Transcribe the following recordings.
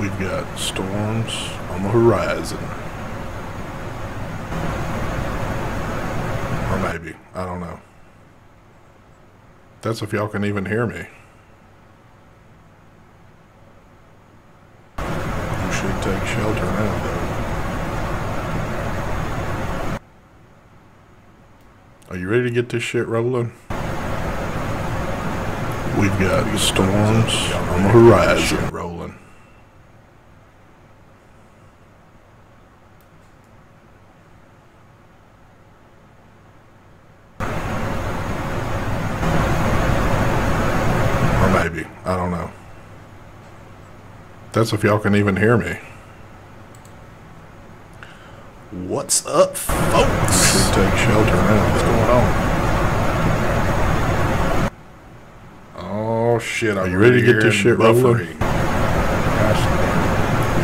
We've got storms on the horizon. Or maybe. I don't know. That's if y'all can even hear me. You should take shelter now, though. Are you ready to get this shit rolling? We've got storms on the horizon rolling. Or maybe. I don't know. That's if y'all can even hear me. What's up, folks? Should take shelter now. What's going on? Oh shit, are you ready to get this shit rolling?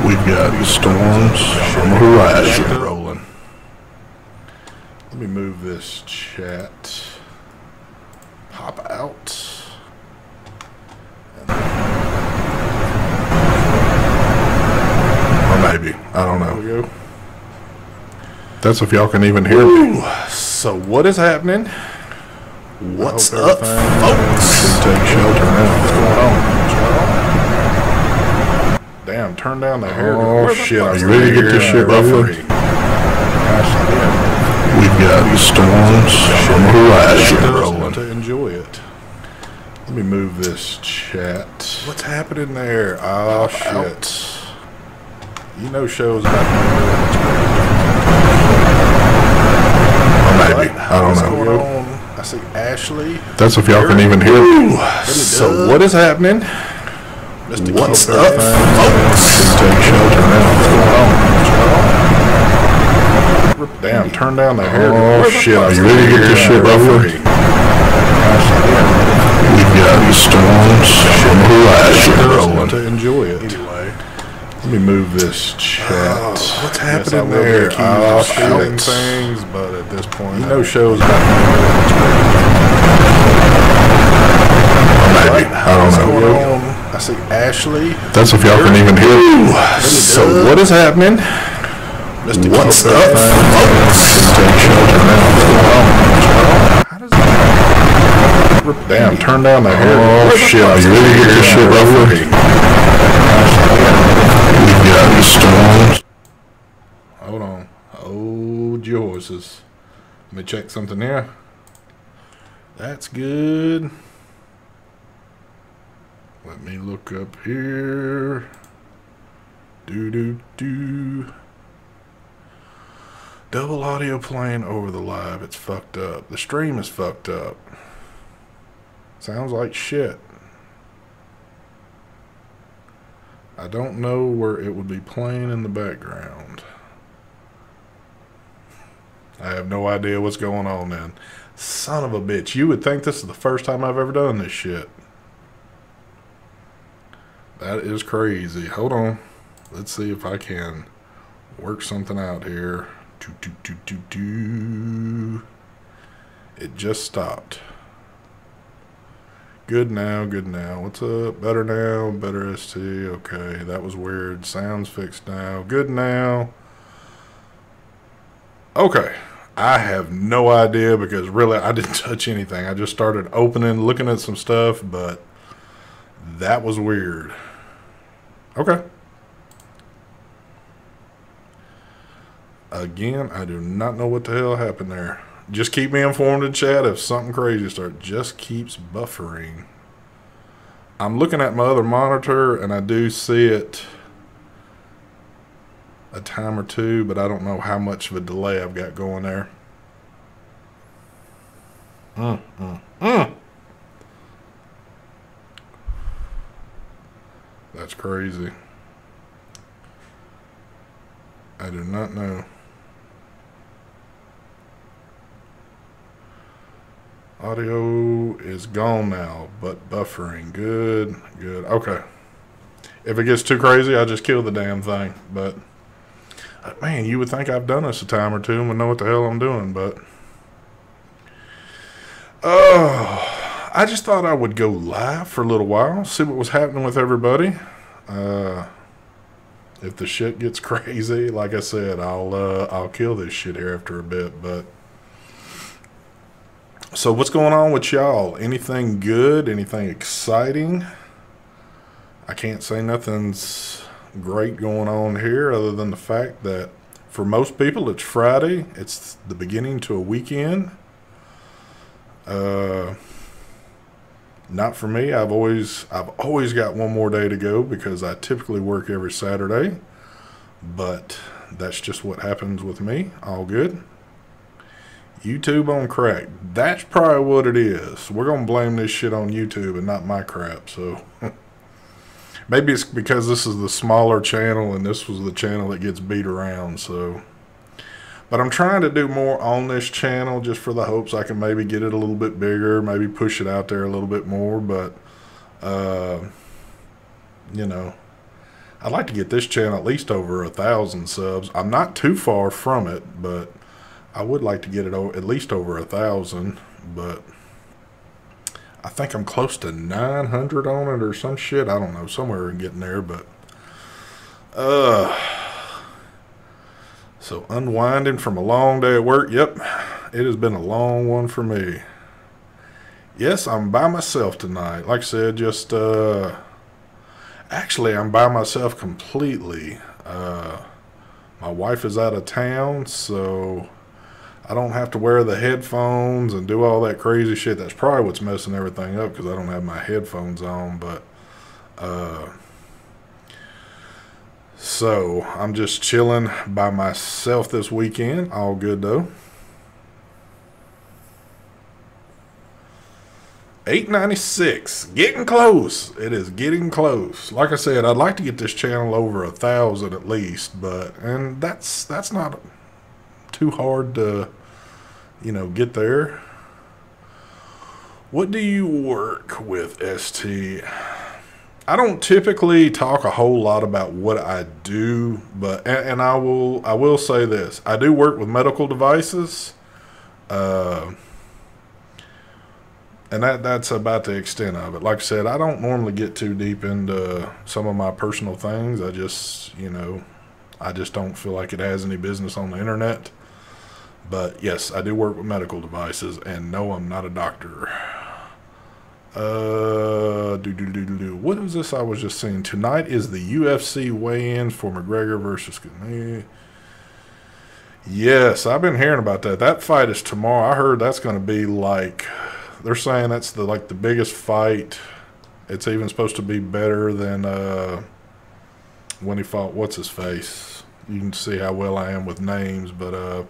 We've got storms on the horizon rolling. Let me move this chat. Pop out. Or maybe. I don't There we know. go. That's if y'all can even hear me. So what is happening? What's hope up, everything- folks? Should take shelter now. What's going on? Damn, turn down the hair. Oh, Where the shit, fuck's are you ready to the get this hair shit rolling? buffering? Gosh, We've got storms on the horizon I want rolling. to enjoy it. Let me move this chat. What's happening there? Oh, Pop shit. out. You know shows about Or maybe. I don't What's know. going on? I see Ashley. That's if y'all can even hear me. So what is happening? Mr. What's Keep up, everything. folks? Should take shelter now. Damn, turn down the hair. Oh shit, are you ready to get this shit rolling? We've got storms on the horizon I want rolling. to enjoy it. Anyway, let me move this chat. What's happening there? there? Oh, Stealing shit. things, but at this point, You I know don't- shows about maybe. I don't What's know. going on? I see Ashley. That's if y'all can even hear me. So what is happening? Mr. What's Keep up, everything. folks? Should take shelter now. How does that? Damn, turn down the hair. Oh shit, are you ready to get this shit rolling? We've got storms. Hold on. Hold your horses. Let me check something here. That's good. Let me look up here. Do. Double audio playing over the live. It's fucked up. The stream is fucked up. Sounds like shit. I don't know where it would be playing in the background. I have no idea what's going on then. Son of a bitch. You would think this is the first time I've ever done this shit. That is crazy. Hold on. Let's see if I can work something out here. It just stopped. Good now. What's up? Better now. Better ST. Okay, that was weird. Sounds fixed now. Good now. Okay. I have no idea because really I didn't touch anything. I just started opening, looking at some stuff, but that was weird. Okay. Again, I do not know what the hell happened there. Just keep me informed in chat if something crazy starts. Just keeps buffering. I'm looking at my other monitor and I do see it a time or two, but I don't know how much of a delay I've got going there. That's crazy. I do not know. Audio is gone now, but buffering. Good. Okay. If it gets too crazy, I just kill the damn thing. But, man, you would think I've done this a time or two and would know what the hell I'm doing, but... I just thought I would go live for a little while, see what was happening with everybody. If the shit gets crazy, like I said, I'll kill this shit here after a bit. But so what's going on with y'all? Anything good? Anything exciting? I can't say nothing's great going on here other than the fact that for most people it's Friday. It's the beginning to a weekend. Not for me. I've always got one more day to go because I typically work every Saturday. But that's just what happens with me. All good. YouTube on crack. That's probably what it is. We're going to blame this shit on YouTube and not my crap. So maybe it's because this is the smaller channel and this was the channel that gets beat around. So, but I'm trying to do more on this channel just for the hopes I can maybe get it a little bit bigger, maybe push it out there a little bit more. But, you know, I'd like to get this channel at least over 1,000 subs. I'm not too far from it, but I would like to get it at least over 1,000. But I think I'm close to 900 on it or some shit. I don't know, somewhere in getting there. But, so unwinding from a long day at work. Yep, it has been a long one for me. Yes, I'm by myself tonight. Like I said, just, actually, I'm by myself completely. My wife is out of town, so I don't have to wear the headphones and do all that crazy shit. That's probably what's messing everything up because I don't have my headphones on. But so I'm just chilling by myself this weekend. All good though. 896, getting close. It is getting close. Like I said, I'd like to get this channel over 1,000 at least, and that's not too hard to, you know, get there. What do you work with, ST? I don't typically talk a whole lot about what I do, but and I will say this: I do work with medical devices. And that's about the extent of it. Like I said, I don't normally get too deep into some of my personal things. I just, you know, I just don't feel like it has any business on the internet. But yes, I do work with medical devices, and no, I'm not a doctor. What is this I was just seeing? Tonight is the UFC weigh-in for McGregor versus... Yes, I've been hearing about that. That fight is tomorrow. I heard that's going to be like... They're saying that's the biggest fight. It's even supposed to be better than when he fought what's his face. You can see how well I am with names, but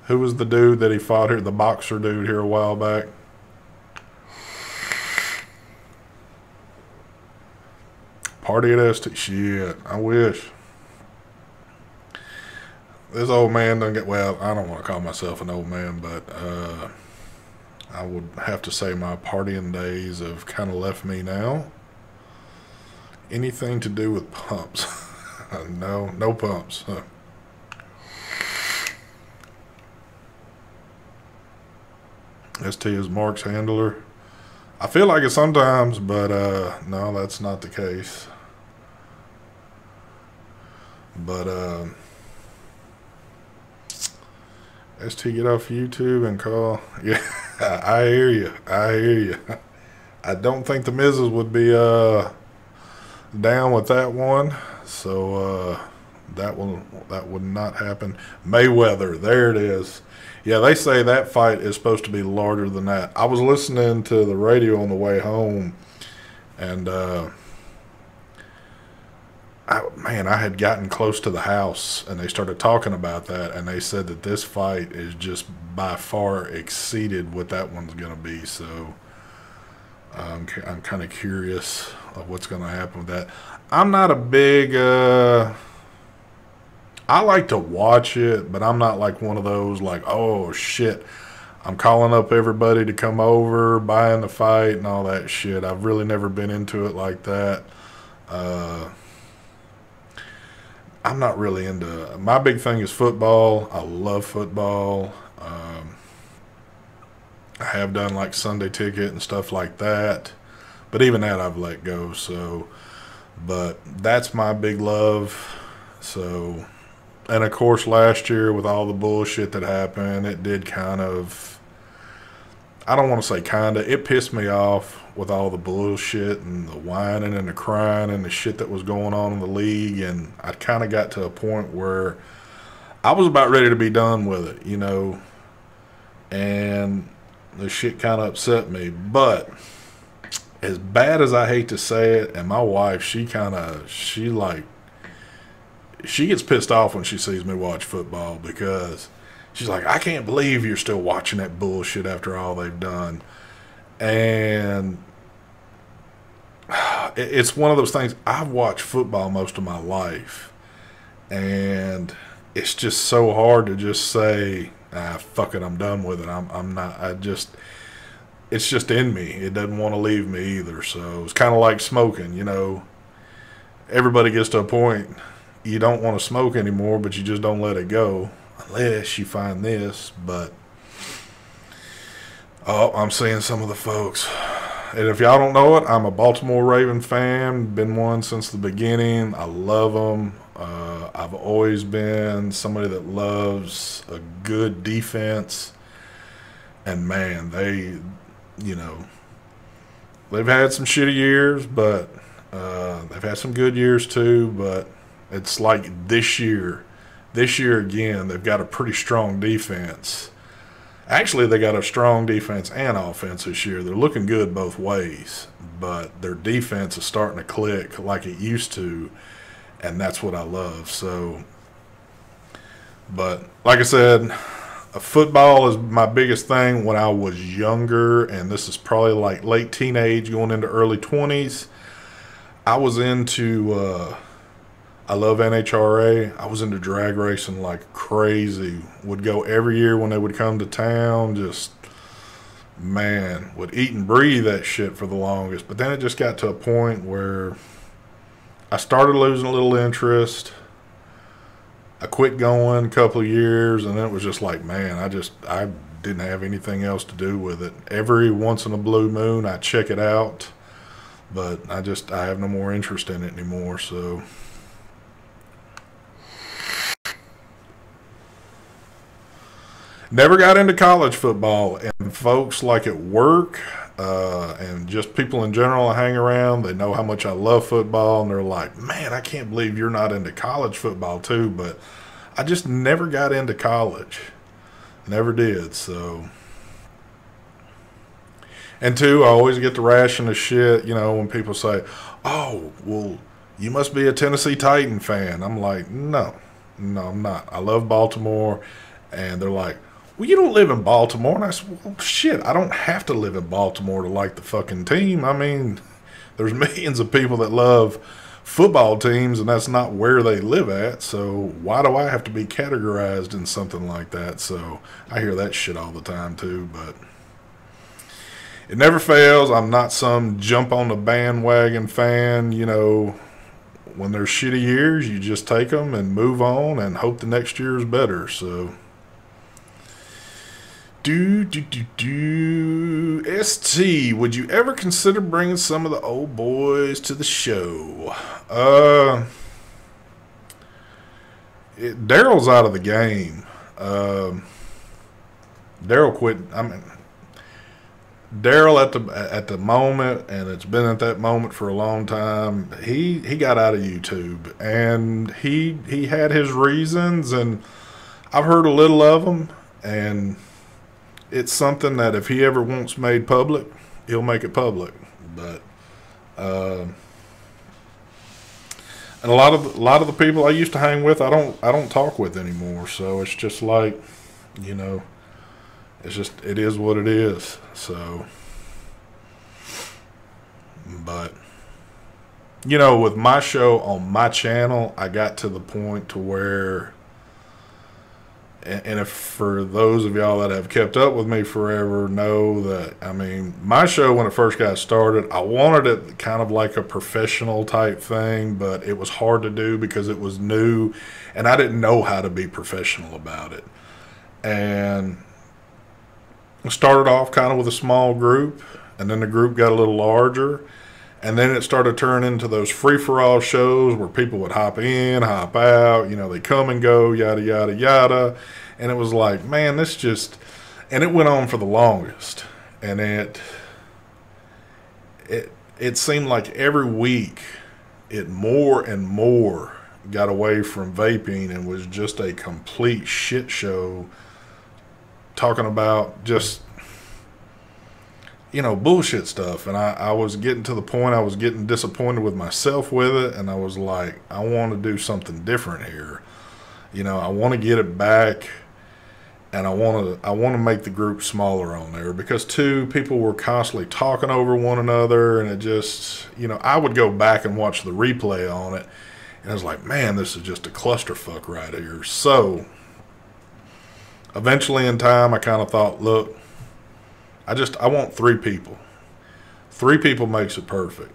who was the dude that he fought here? The boxer dude here a while back. Party at ST. Shit, I wish. This old man doesn't get, well, I don't want to call myself an old man, but I would have to say my partying days have kind of left me now. Anything to do with pumps? No pumps. ST is Mark's handler. I feel like it sometimes, but no, that's not the case. But ST, get off YouTube and call. Yeah, I hear you. I hear you. I don't think the missus would be down with that one. So that would not happen. Mayweather, there it is. Yeah, they say that fight is supposed to be larger than that. I was listening to the radio on the way home, and I had gotten close to the house, and they started talking about that, and they said that this fight is just by far exceeded what that one's going to be. So I'm kind of curious of what's going to happen with that. I'm not a big... I like to watch it, but I'm not like one of those like, oh shit, I'm calling up everybody to come over, buying the fight and all that shit. I've really never been into it like that. I'm not really into... My big thing is football. I love football. I have done like Sunday Ticket and stuff like that, but even that I've let go. So, but that's my big love. So, and of course, last year with all the bullshit that happened, it did kind of, I don't want to say kind of, it pissed me off with all the bullshit and the whining and the crying and the shit that was going on in the league. And I kind of got to a point where I was about ready to be done with it, you know, and the shit kind of upset me. But as bad as I hate to say it, and my wife, she gets pissed off when she sees me watch football, because she's like, I can't believe you're still watching that bullshit after all they've done. And it's one of those things. I've watched football most of my life, and it's just so hard to just say, fuck it, I'm done with it. I'm not, it's just in me. It doesn't want to leave me either. So it's kind of like smoking, you know. Everybody gets to a point you don't want to smoke anymore, but you just don't let it go unless you find this. But oh, I'm seeing some of the folks. And if y'all don't know it, I'm a Baltimore Raven fan. Been one since the beginning. I love them. I've always been somebody that loves a good defense. And man, you know, they've had some shitty years, but they've had some good years too. But it's like this year again, they've got a pretty strong defense. Actually, they got a strong defense and offense this year. They're looking good both ways, but their defense is starting to click like it used to, and that's what I love. So, but like I said, football is my biggest thing when I was younger, and this is probably like late teenage going into early 20s. I was into I love NHRA. I was into drag racing like crazy. Would go every year when they would come to town. Just, man, would eat and breathe that shit for the longest. But then it just got to a point where I started losing a little interest. I quit going a couple of years, and then it was just like, man, I didn't have anything else to do with it. Every once in a blue moon, I check it out, but I have no more interest in it anymore. So never got into college football, and folks like at work and just people in general I hang around, they know how much I love football, and they're like, man, I can't believe you're not into college football too. But I just never got into college. Never did. So, and two, I always get the ration of shit, you know, when people say, oh, well, you must be a Tennessee Titan fan. I'm like, no, I'm not. I love Baltimore. And they're like, well, you don't live in Baltimore. And I said, well, shit, I don't have to live in Baltimore to like the fucking team. I mean, there's millions of people that love football teams, and that's not where they live at. So why do I have to be categorized in something like that? So I hear that shit all the time too, but it never fails. I'm not some jump on the bandwagon fan. You know, when there's shitty years, you just take them and move on and hope the next year is better. So ST, would you ever consider bringing some of the old boys to the show? Daryl's out of the game. Daryl quit. I mean, Daryl at the moment, and it's been at that moment for a long time. He got out of YouTube, and he had his reasons, and I've heard a little of them, and it's something that if he ever wants made public, he'll make it public. But and a lot of the people I used to hang with, I don't talk with anymore. So it's just like, you know, it is what it is. So, but you know, with my show on my channel, I got to the point to where, and if for those of y'all that have kept up with me forever know that, I mean, my show when it first got started, I wanted it kind of like a professional type thing, but it was hard to do because it was new, and I didn't know how to be professional about it. And I started off kind of with a small group, and then the group got a little larger, And then it started turning into those free-for-all shows where people would hop in, hop out, they come and go, yada, yada, yada. And it was like, man, this just... And it went on for the longest. And it seemed like every week it more and more got away from vaping and was just a complete shit show talking about just, bullshit stuff. And I was getting to the point I was getting disappointed with myself with it, and I was like, I want to do something different here. I want to get it back, and I want to make the group smaller on there, because people were constantly talking over one another, and it just, I would go back and watch the replay on it, and I was like, man, this is just a clusterfuck right here. So eventually in time, I kind of thought, look, I want 3 people. 3 people makes it perfect,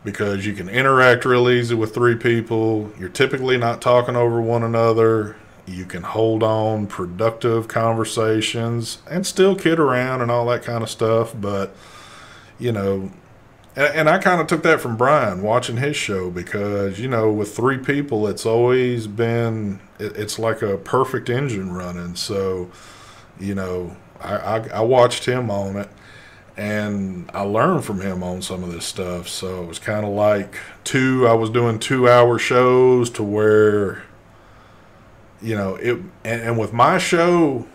because you can interact real easy with 3 people. You're typically not talking over one another. You can hold on productive conversations and still kid around and all that kind of stuff. But, and I kind of took that from Brian watching his show, because, with 3 people, it's always been, it's like a perfect engine running. So, I watched him on it, and I learned from him on some of this stuff. So it was kind of like I was doing 2-hour shows to where, and with my show,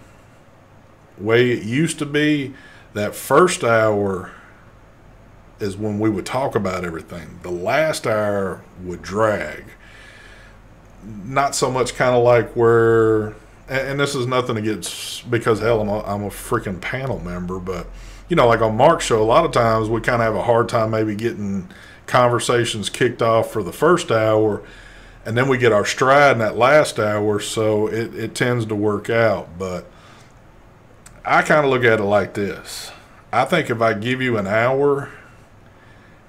way it used to be, that first hour is when we would talk about everything. The last hour would drag. Not so much kind of like where, and this is nothing against, because hell, I'm a freaking panel member, but like on Mark's show, a lot of times we kind of have a hard time maybe getting conversations kicked off for the first hour, and then we get our stride in that last hour, so it tends to work out. But I kind of look at it like this. I think if I give you an hour,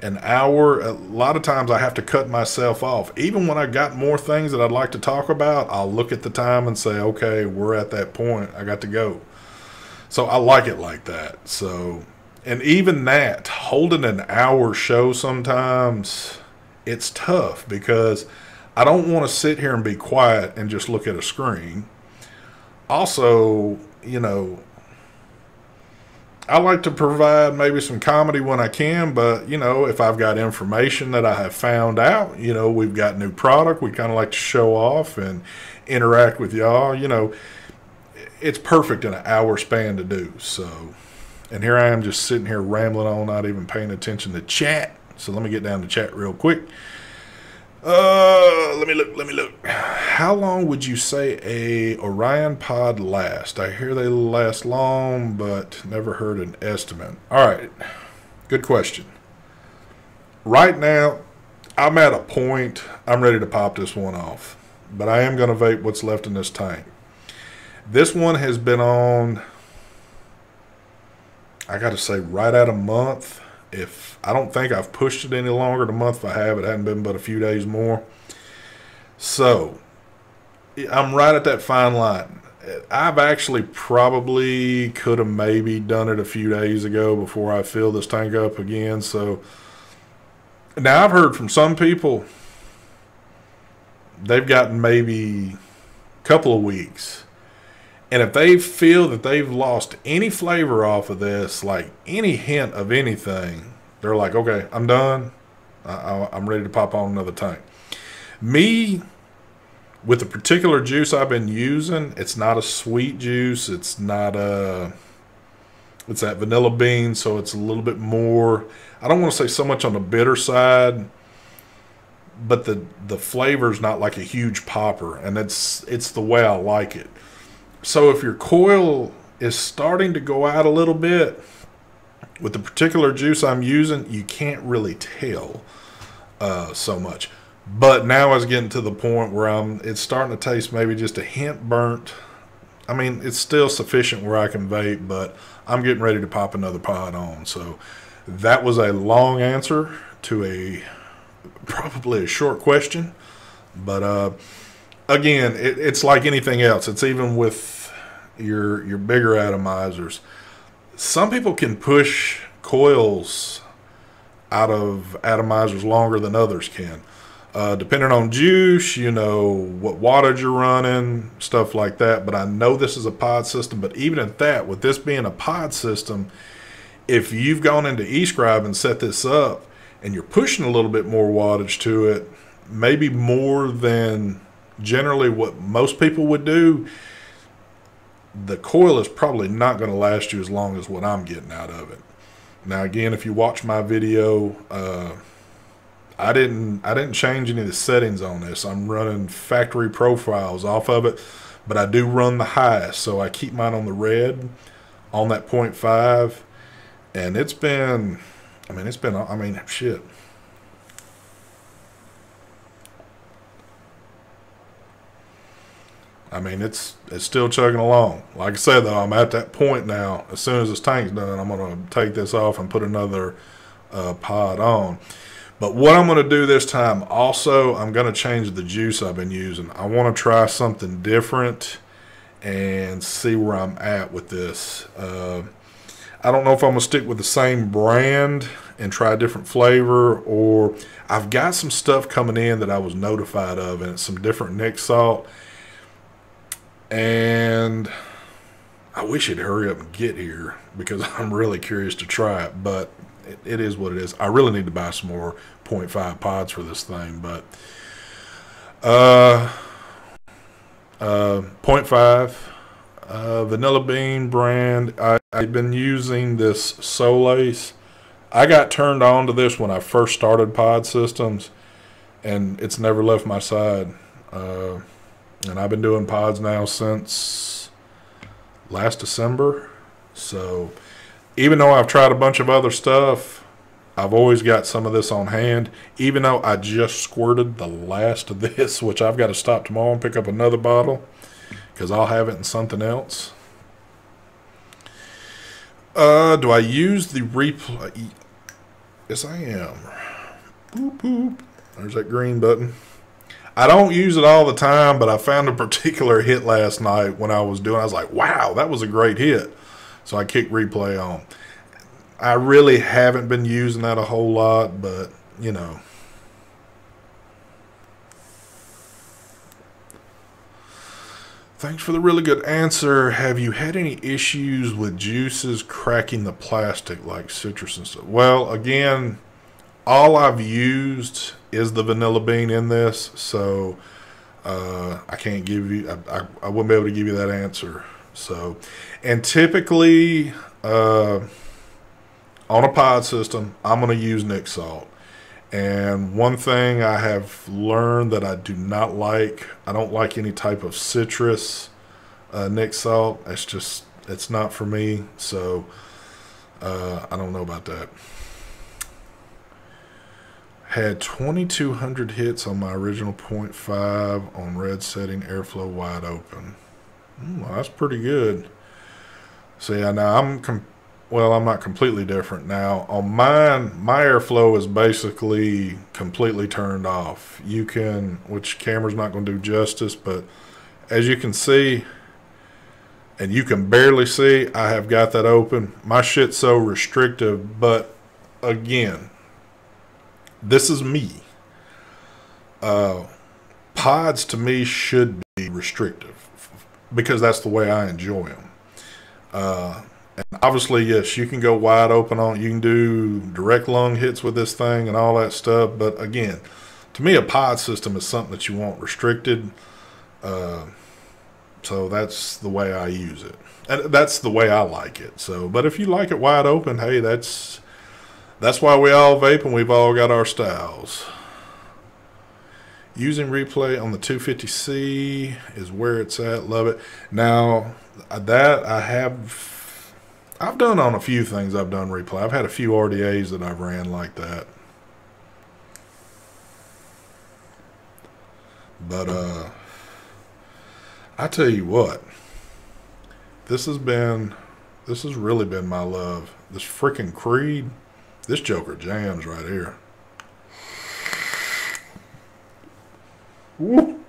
a lot of times I have to cut myself off. Even when I got more things that I'd like to talk about, I'll look at the time and say, okay, we're at that point, I got to go. So I like it like that. So, and even that, holding an hour show sometimes, it's tough, because I don't want to sit here and be quiet and just look at a screen. Also, I like to provide maybe some comedy when I can, but, if I've got information that I have found out, we've got new product, we kind of like to show off and interact with y'all, it's perfect in an hour span to do. So, and here I am just sitting here rambling on, not even paying attention to chat. So let me get down to chat real quick. Let me look. How long would you say a Orion pod last? I hear they last long, but never heard an estimate. All right. Good question. Right now, I'm at a point, I'm ready to pop this one off, but I am going to vape what's left in this tank. This one has been on, I got to say, right at a month. If I don't think I've pushed it any longer than a month. If I have, it hadn't been but a few days more. So I'm right at that fine line. I've actually probably could have maybe done it a few days ago before I fill this tank up again. So now I've heard from some people they've gotten maybe a couple of weeks. And if they feel that they've lost any flavor off of this, like any hint of anything, they're like, okay, I'm done. I'm ready to pop on another tank. Me, with the particular juice I've been using, it's not a sweet juice. It's not it's that vanilla bean, so it's a little bit more, I don't want to say so much on the bitter side, but the flavor's not like a huge popper, and it's the way I like it. So if your coil is starting to go out a little bit, with the particular juice I'm using, you can't really tell so much. But now it's getting to the point where it's starting to taste maybe just a hint burnt. I mean, it's still sufficient where I can vape, but I'm getting ready to pop another pod on. So that was a long answer to probably a short question. But again, it's like anything else. It's even with your bigger atomizers. Some people can push coils out of atomizers longer than others can. Depending on juice, you know, what wattage you're running, stuff like that. But I know this is a pod system. But even at that, with this being a pod system, if you've gone into eScribe and set this up and you're pushing a little bit more wattage to it, maybe more than generally what most people would do, the coil is probably not going to last you as long as what I'm getting out of it. Now, again, if you watch my video, I didn't change any of the settings on this. I'm running factory profiles off of it, but I do run the highest, so I keep mine on the red on that 0.5, and it's been, shit. I mean, it's still chugging along. Like I said, though, I'm at that point now. As soon as this tank's done, I'm going to take this off and put another pod on. But what I'm going to do this time, also, I'm going to change the juice I've been using. I want to try something different and see where I'm at with this. I don't know if I'm going to stick with the same brand and try a different flavor, or I've got some stuff coming in that I was notified of, and it's some different Nic Salt. And I wish it'd hurry up and get here because I'm really curious to try it, but it is what it is. I really need to buy some more 0.5 pods for this thing, but 0.5 Vanilla Bean brand. I've been using this Solace. I got turned on to this when I first started pod systems, and it's never left my side. And I've been doing pods now since last December. So even though I've tried a bunch of other stuff, I've always got some of this on hand. Even though I just squirted the last of this, which I've got to stop tomorrow and pick up another bottle because I'll have it in something else. Do I use the replay? Yes, I am. Boop, boop. There's that green button. I don't use it all the time, but I found a particular hit last night when I was like, wow, that was a great hit. So I kicked replay on. I really haven't been using that a whole lot, but, you know. Thanks for the really good answer. Have you had any issues with juices cracking the plastic like citrus and stuff? Well, again, all I've used is the vanilla bean in this, so I can't give you, I wouldn't be able to give you that answer. So, and typically on a pod system, I'm going to use Nic Salt. And one thing I have learned that I do not like, I don't like any type of citrus Nic Salt. It's not for me. So I don't know about that. Had 2,200 hits on my original 0.5 on red setting, airflow wide open. Well, that's pretty good. So yeah, now I'm not completely different now. On mine, my airflow is basically completely turned off. You can, which camera's not going to do justice, but as you can see, and you can barely see, I have got that open. My shit's so restrictive, but again, this is me. Pods to me should be restrictive because that's the way I enjoy them. And obviously, yes, you can go wide open on it. You can do direct lung hits with this thing and all that stuff. But again, to me, a pod system is something that you want restricted. So that's the way I use it. And that's the way I like it. So, but if you like it wide open, hey, that's why we all vape and we've all got our styles. Using replay on the 250C is where it's at. Love it. Now, that I've done on a few things. I've done replay. I've had a few RDAs that I've ran like that. But I tell you what, this has really been my love. This freaking Creed, this Joker jams right here. Woo.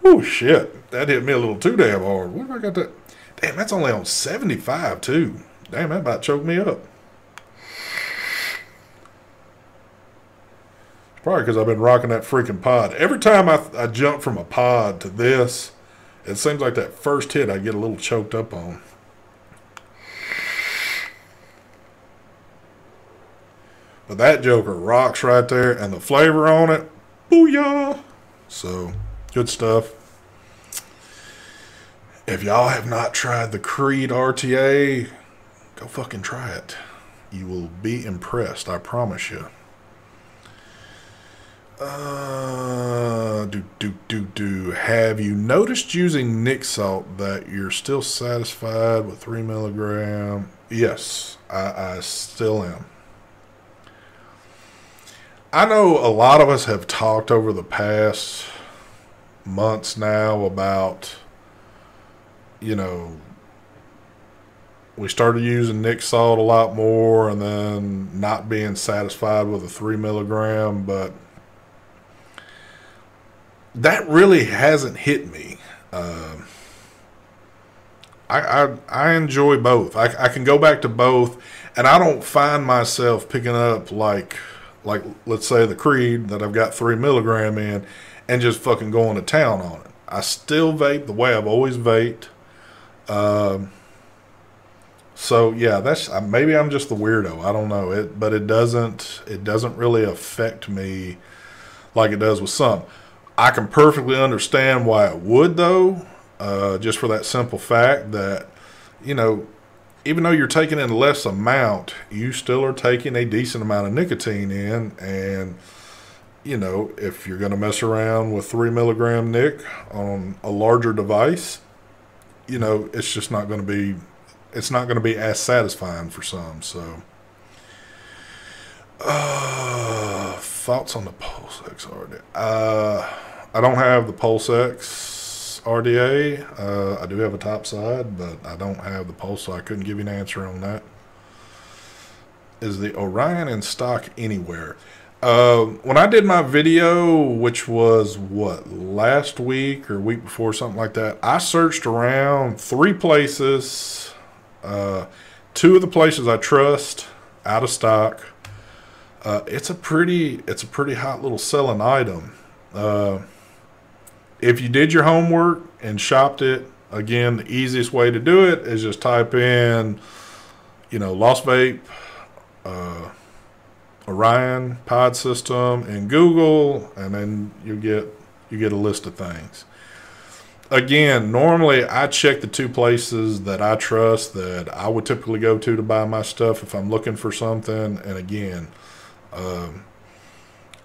Woo, shit. That hit me a little too damn hard. What have I got that? Damn, that's only on 75 too. Damn, that about choked me up. Probably because I've been rocking that freaking pod. Every time I jump from a pod to this, it seems like that first hit I get a little choked up on. But that Joker rocks right there, and the flavor on it, booyah! So, good stuff. If y'all have not tried the Creed RTA, go fucking try it. You will be impressed, I promise you. Have you noticed using Nick Salt that you're still satisfied with 3 milligram? Yes, I still am. I know a lot of us have talked over the past months now about, you know, we started using Nick Salt a lot more and then not being satisfied with a 3 milligram, but that really hasn't hit me. I enjoy both. I can go back to both, and I don't find myself picking up like let's say the Creed that I've got 3 milligram in and just fucking going to town on it. I still vape the way I've always vaped. So yeah, that's maybe I'm just the weirdo. I don't know it, but it doesn't really affect me like it does with some. I can perfectly understand why it would though, just for that simple fact that, you know, even though you're taking in less amount, you still are taking a decent amount of nicotine in, and you know, if you're going to mess around with 3 milligram Nick on a larger device, you know, it's just not going to be as satisfying for some. So, thoughts on the Pulse X RDA? I don't have the Pulse X RDA. I do have a top side, but I don't have the Pulse, so I couldn't give you an answer on that. Is the Orion in stock anywhere? When I did my video, which was last week or week before, something like that, I searched around 3 places. 2 of the places I trust, out of stock. It's a pretty hot little selling item. If you did your homework and shopped it, again, the easiest way to do it is just type in, you know, Lost Vape, Orion pod system in Google, and then you get a list of things. Again, normally I check the 2 places that I trust that I would typically go to buy my stuff if I'm looking for something. And again,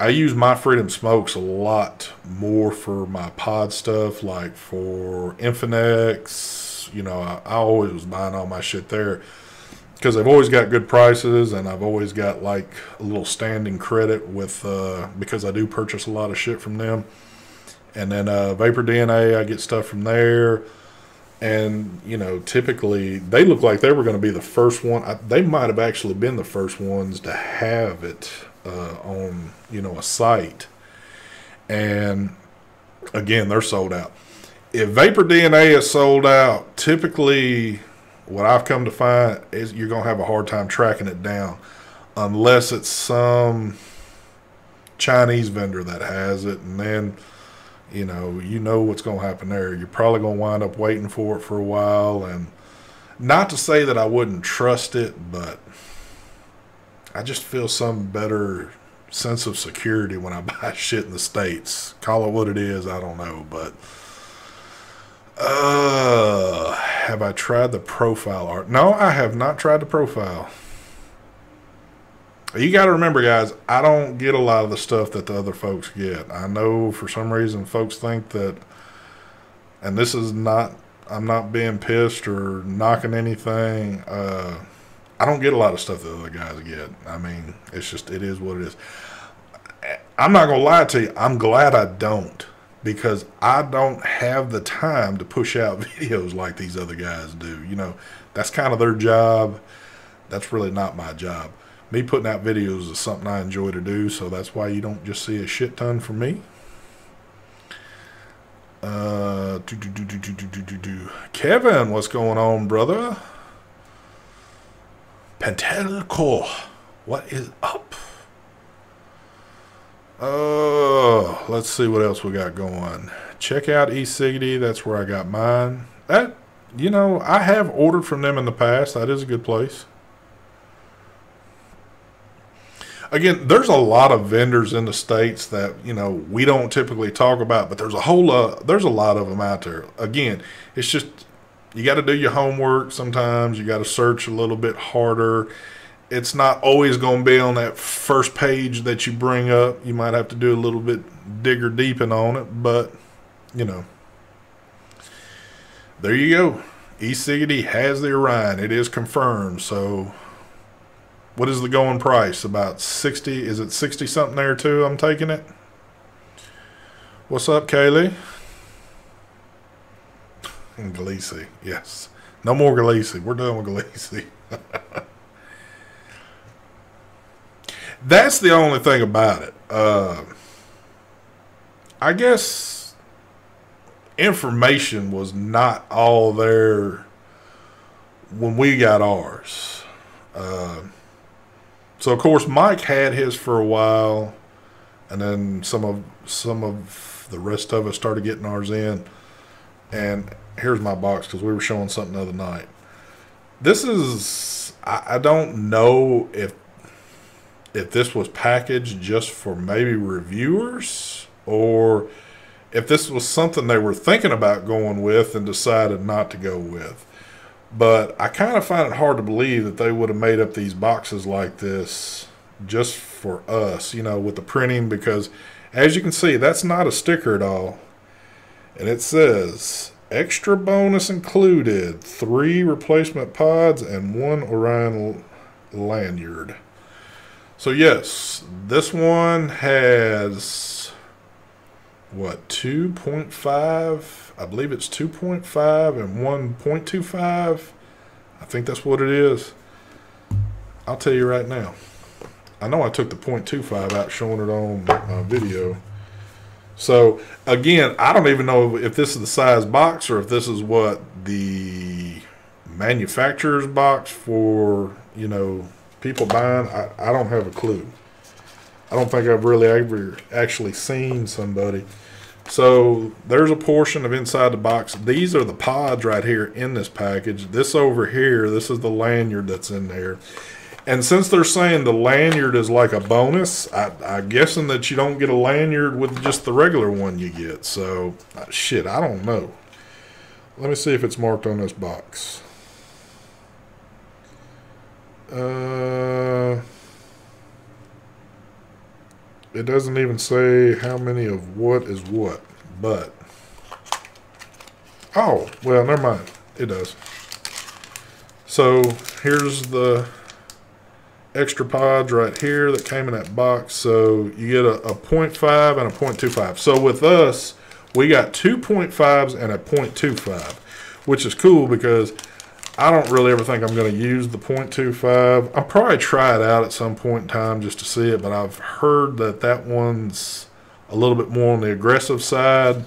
I use My Freedom Smokes a lot more for my pod stuff, like for Infinex. You know, I always was buying all my shit there because they've always got good prices, and I've always got like a little standing credit with because I do purchase a lot of shit from them. And then Vapor DNA, I get stuff from there. And, you know, typically they look like they were going to be the first one. They might have actually been the first ones to have it on, you know, a site. And, again, they're sold out. If Vapor DNA is sold out, typically what I've come to find is you're going to have a hard time tracking it down unless it's some Chinese vendor that has it. And then, you know what's going to happen there. You're probably going to wind up waiting for it for a while. And not to say that I wouldn't trust it, but I just feel some better sense of security when I buy shit in the States. Call it what it is, I don't know. But have I tried the profile art? No, I have not tried the profile. You got to remember, guys, I don't get a lot of the stuff that the other folks get. I know for some reason folks think that, and this is not, I'm not being pissed or knocking anything. I don't get a lot of stuff that other guys get. I mean, it's just, it is what it is. I'm not going to lie to you. I'm glad I don't, because I don't have the time to push out videos like these other guys do. You know, that's kind of their job. That's really not my job. Me putting out videos is something I enjoy to do, so that's why you don't just see a shit ton from me. Kevin, what's going on, brother? Pentelico, what is up? Let's see what else we got going. Check out eCiggity. That's where I got mine. That, I have ordered from them in the past. That is a good place. Again, there's a lot of vendors in the States that, we don't typically talk about, but there's a lot of them out there. Again, it's just, you got to do your homework sometimes. You got to search a little bit harder. It's not always going to be on that first page that you bring up. You might have to do a little bit digger deeping on it, but, there you go. eCiggity has the Orion. It is confirmed, so... What is the going price? About 60? Is it 60 something there too? I'm taking it. What's up, Kaylee? Galeesi, yes. No more Galeesi. We're done with Galeesi. That's the only thing about it. I guess information was not all there when we got ours. So of course Mike had his for a while, and then some of the rest of us started getting ours in. And here's my box because we were showing something the other night. This is, I don't know if this was packaged just for maybe reviewers, or if this was something they were thinking about going with and decided not to go with. But I kind of find it hard to believe that they would have made up these boxes like this just for us, with the printing, because as you can see, that's not a sticker at all. And it says, extra bonus included, 3 replacement pods and 1 Orion lanyard. So yes, this one has, 2.5? I believe it's 2.5 and 1.25. I think that's what it is. I'll tell you right now. I know I took the 0.25 out showing it on video. So, again, I don't even know if this is the size box or if this is what the manufacturer's box for, people buying. I don't have a clue. I don't think I've really ever actually seen somebody. So there's a portion of inside the box. These are the pods right here in this package. This over here, this is the lanyard that's in there. And since they're saying the lanyard is like a bonus, I'm guessing that you don't get a lanyard with just the regular one you get. So, shit, I don't know. Let me see if it's marked on this box. It doesn't even say how many of what is what, but... Oh, well, never mind. It does. So, here's the extra pods right here that came in that box. So, you get a 0.5 and a 0.25. So, with us, we got 2.5s and a 0.25, which is cool because I don't really ever think I'm going to use the 0.25. I'll probably try it out at some point in time just to see it, but I've heard that one's a little bit more on the aggressive side.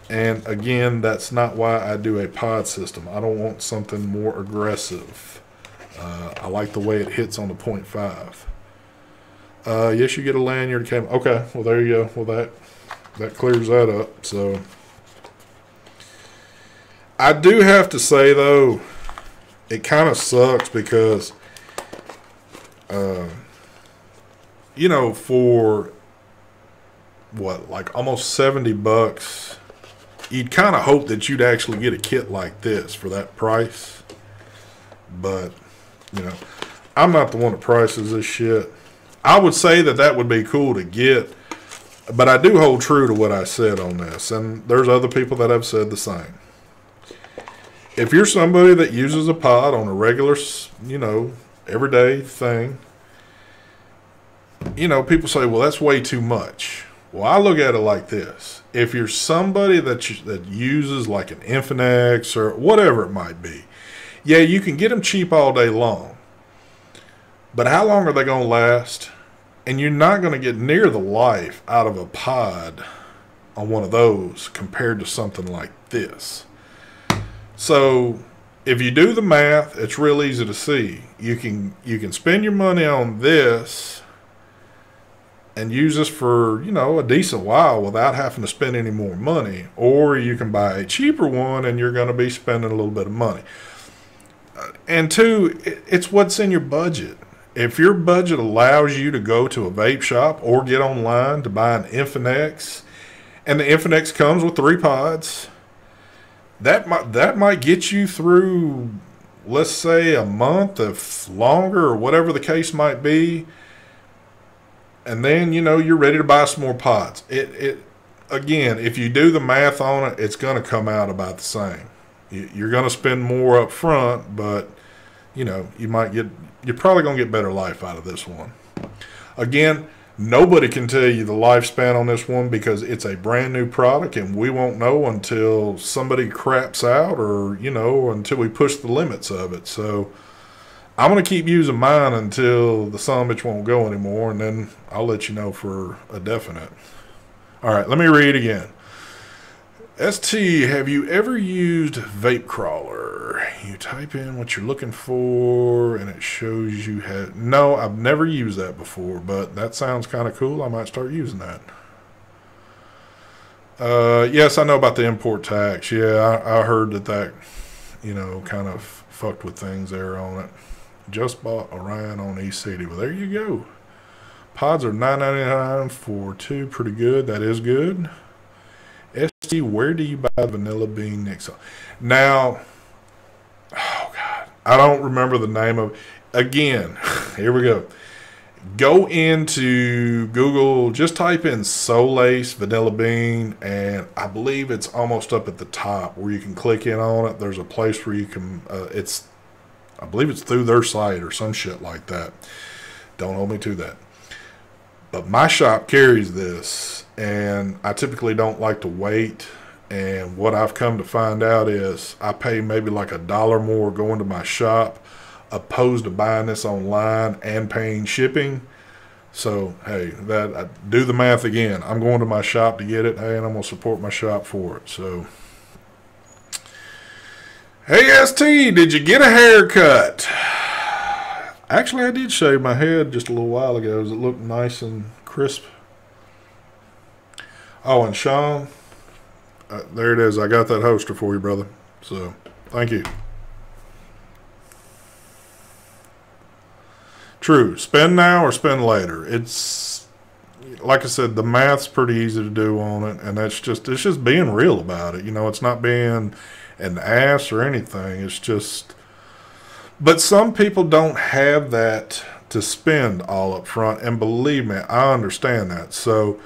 And again, that's not why I do a pod system. I don't want something more aggressive. I like the way it hits on the 0.5. Yes, you get a lanyard. Okay, well, there you go. Well, that clears that up. So I do have to say, though, it kind of sucks because, for like almost $70, you'd kind of hope that you'd actually get a kit like this for that price. But, I'm not the one that prices this shit. I would say that would be cool to get, but I do hold true to what I said on this, and there's other people that have said the same. If you're somebody that uses a pod on a regular, everyday thing, people say, well, that's way too much. Well, I look at it like this. If you're somebody that uses like an Infinex or whatever it might be, yeah, you can get them cheap all day long. But how long are they going to last? And you're not going to get near the life out of a pod on one of those compared to something like this. So if you do the math, it's real easy to see. You can spend your money on this and use this for, you know, a decent while without having to spend any more money. Or you can buy a cheaper one and you're going to be spending a little bit of money. And two, it's what's in your budget. If your budget allows you to go to a vape shop or get online to buy an Infinex, and the Infinex comes with 3 pods, that might get you through, let's say, a month, if longer, or whatever the case might be. And then, you know, you're ready to buy some more pods. Again, if you do the math on it, it's going to come out about the same. You're going to spend more up front, but, you know, you're probably going to get better life out of this one. Again, nobody can tell you the lifespan on this one because it's a brand new product, and we won't know until somebody craps out, or, you know, until we push the limits of it. So I'm going to keep using mine until the son bitch won't go anymore, and then I'll let you know for a definite. All right, let me read again. ST, have you ever used Vape Crawler? You type in what you're looking for, and it shows you have... No, I've never used that before, but that sounds kind of cool. I might start using that. Yes, I know about the import tax. Yeah, I heard that, you know, kind of fucked with things there on it. Just bought Orion on eCity. Well, there you go. Pods are $9.99 for 2. Pretty good. That is good. ST, where do you buy the Vanilla Bean Nixon? Now, oh God, I don't remember the name of it. Again, here we go. Go into Google, just type in Solace Vanilla Bean, and I believe it's almost up at the top where you can click in on it. There's a place where you can, I believe it's through their site or some shit like that. Don't hold me to that. But my shop carries this, and I typically don't like to wait. And what I've come to find out is I pay maybe like $1 more going to my shop opposed to buying this online and paying shipping. So, hey, do the math again. I'm going to my shop to get it, hey, and I'm going to support my shop for it. So, hey, ST, did you get a haircut? Actually, I did shave my head just a little while ago. Does it look nice and crisp? Oh, and Sean, there it is. I got that holster for you, brother. So, thank you. True. Spend now or spend later. It's, like I said, the math's pretty easy to do on it, and it's just being real about it. You know, it's not being an ass or anything. It's just... But some people don't have that to spend all up front, and believe me, I understand that. So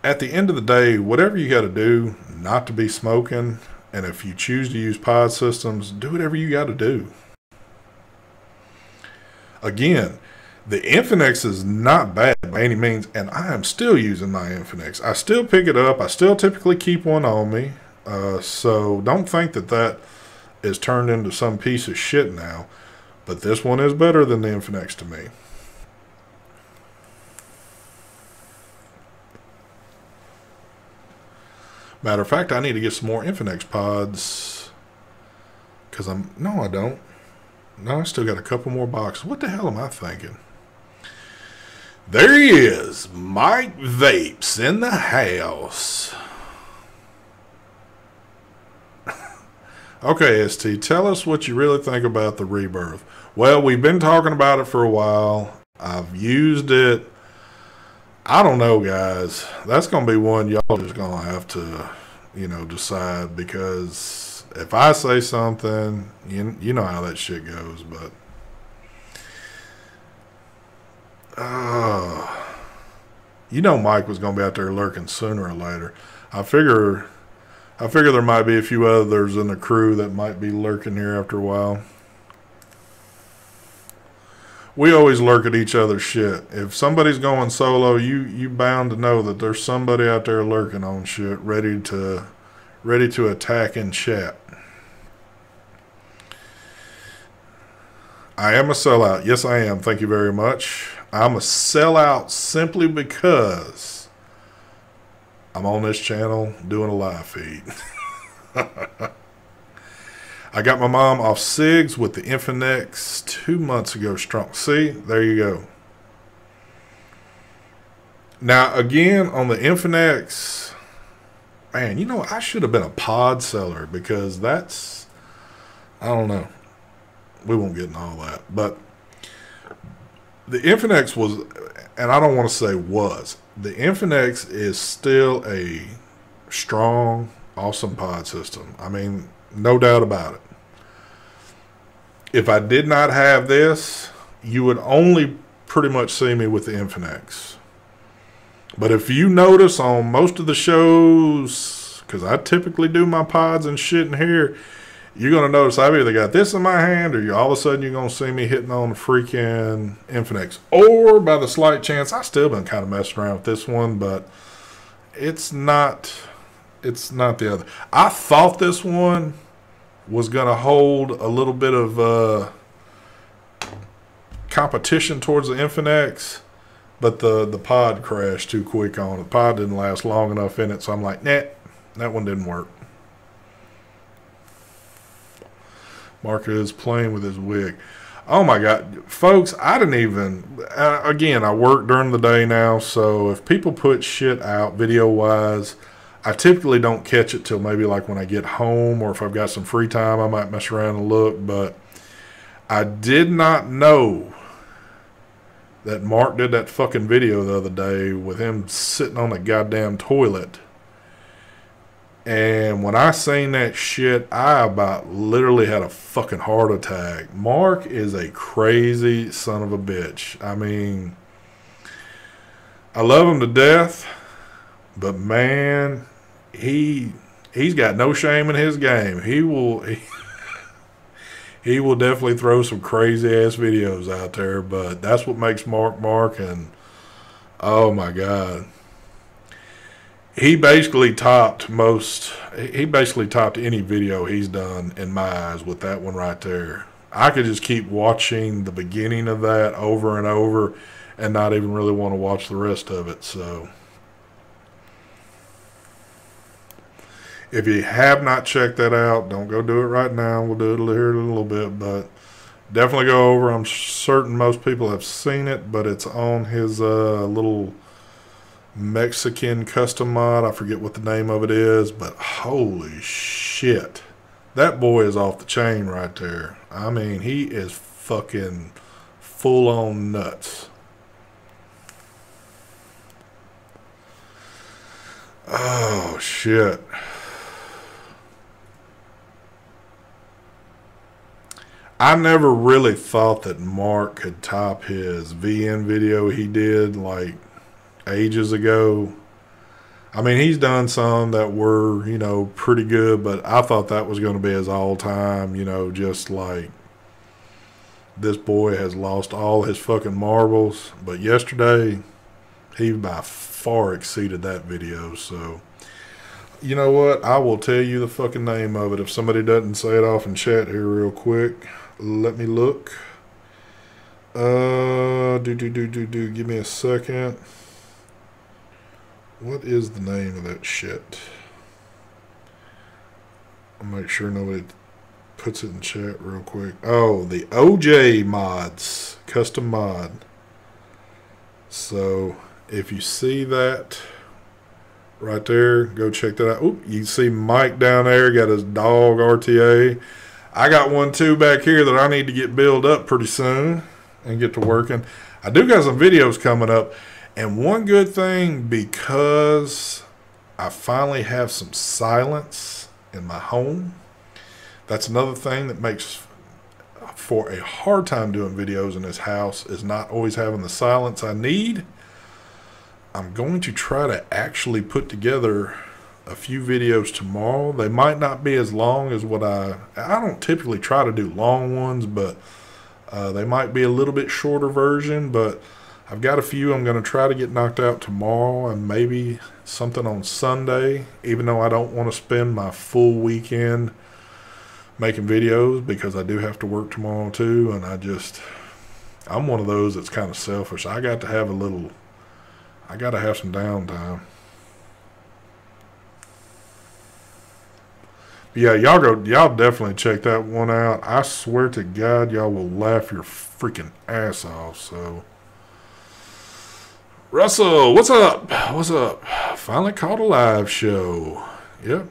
at the end of the day, whatever you got to do not to be smoking, and if you choose to use pod systems, do whatever you got to do. Again, the Infinex is not bad by any means, and I am still using my Infinex. I still pick it up. I still typically keep one on me. So don't think that is turned into some piece of shit now, but this one is better than the Infinex to me. Matter of fact, I need to get some more Infinex pods, because no, I don't. No, I still got a couple more boxes. What the hell am I thinking? There he is, Mike Vapes in the house. Okay, ST, tell us what you really think about the Rebirth. Well, we've been talking about it for a while. I've used it. I don't know, guys. That's going to be one y'all just going to have to, you know, decide, because if I say something, you know how that shit goes, but you know Mike was going to be out there lurking sooner or later. I figure there might be a few others in the crew that might be lurking here after a while. We always lurk at each other's shit. If somebody's going solo, you bound to know that there's somebody out there lurking on shit, ready to attack and chat. I am a sellout. Yes, I am. Thank you very much. I'm a sellout simply because I'm on this channel doing a live feed. I got my mom off SIGs with the Infinex 2 months ago strong. See, there you go. Now, again, on the Infinex, man, you know, I should have been a pod seller because that's, I don't know. We won't get into all that. But the Infinex was, and I don't want to say was, the Infinex is still a strong, awesome pod system. I mean, no doubt about it. If I did not have this, you would only pretty much see me with the Infinex. But if you notice on most of the shows, because I typically do my pods and shit in here, you're going to notice I've either got this in my hand or all of a sudden you're going to see me hitting on the freaking Infinex. Or by the slight chance, I've still been kind of messing around with this one, but it's not the other. I thought this one was going to hold a little bit of competition towards the Infinex. But the pod crashed too quick on it. The pod didn't last long enough in it, so I'm like, nah, that one didn't work. Mark is playing with his wig. Oh my God. Folks, I didn't even, again, I work during the day now, so if people put shit out video-wise, I typically don't catch it till maybe like when I get home, or if I've got some free time, I might mess around and look, but I did not know that Mark did that fucking video the other day with him sitting on a goddamn toilet. And when I seen that shit, I about literally had a fucking heart attack. Mark is a crazy son of a bitch. I mean, I love him to death, but man, he's got no shame in his game. He will definitely throw some crazy-ass videos out there, but that's what makes Mark, and oh, my God. He basically topped any video he's done in my eyes with that one right there. I could just keep watching the beginning of that over and over and not even really want to watch the rest of it, so if you have not checked that out, don't go do it right now. We'll do it here in a little bit, but definitely go over. I'm certain most people have seen it, but it's on his little Mexican custom mod. I forget what the name of it is, but holy shit. That boy is off the chain right there. I mean, he is fucking full on nuts. Oh, shit. I never really thought that Mark could top his VN video he did like ages ago. I mean, he's done some that were, you know, pretty good, but I thought that was going to be his all-time, you know, just like this boy has lost all his fucking marbles. But yesterday, he by far exceeded that video, so you know what? I will tell you the fucking name of it if somebody doesn't say it off in chat here real quick. Let me look. Give me a second. What is the name of that shit? I'll make sure nobody puts it in chat real quick. Oh, the OJ mods. Custom mod. So, if you see that right there, go check that out. Oop, you see Mike down there, got his dog RTA. I got one too back here that I need to get built up pretty soon and get to working. I do got some videos coming up, and one good thing, because I finally have some silence in my home, that's another thing that makes for a hard time doing videos in this house, is not always having the silence I need. I'm going to try to actually put together a few videos tomorrow. They might not be as long as what I don't typically try to do long ones, but they might be a little bit shorter version, but I've got a few I'm going to try to get knocked out tomorrow, and maybe something on Sunday, even though I don't want to spend my full weekend making videos because I do have to work tomorrow too, and I'm one of those that's kind of selfish. I got to have some downtime. But yeah, y'all definitely check that one out. I swear to God, y'all will laugh your freaking ass off. So, Russell, what's up? What's up? Finally caught a live show. Yep.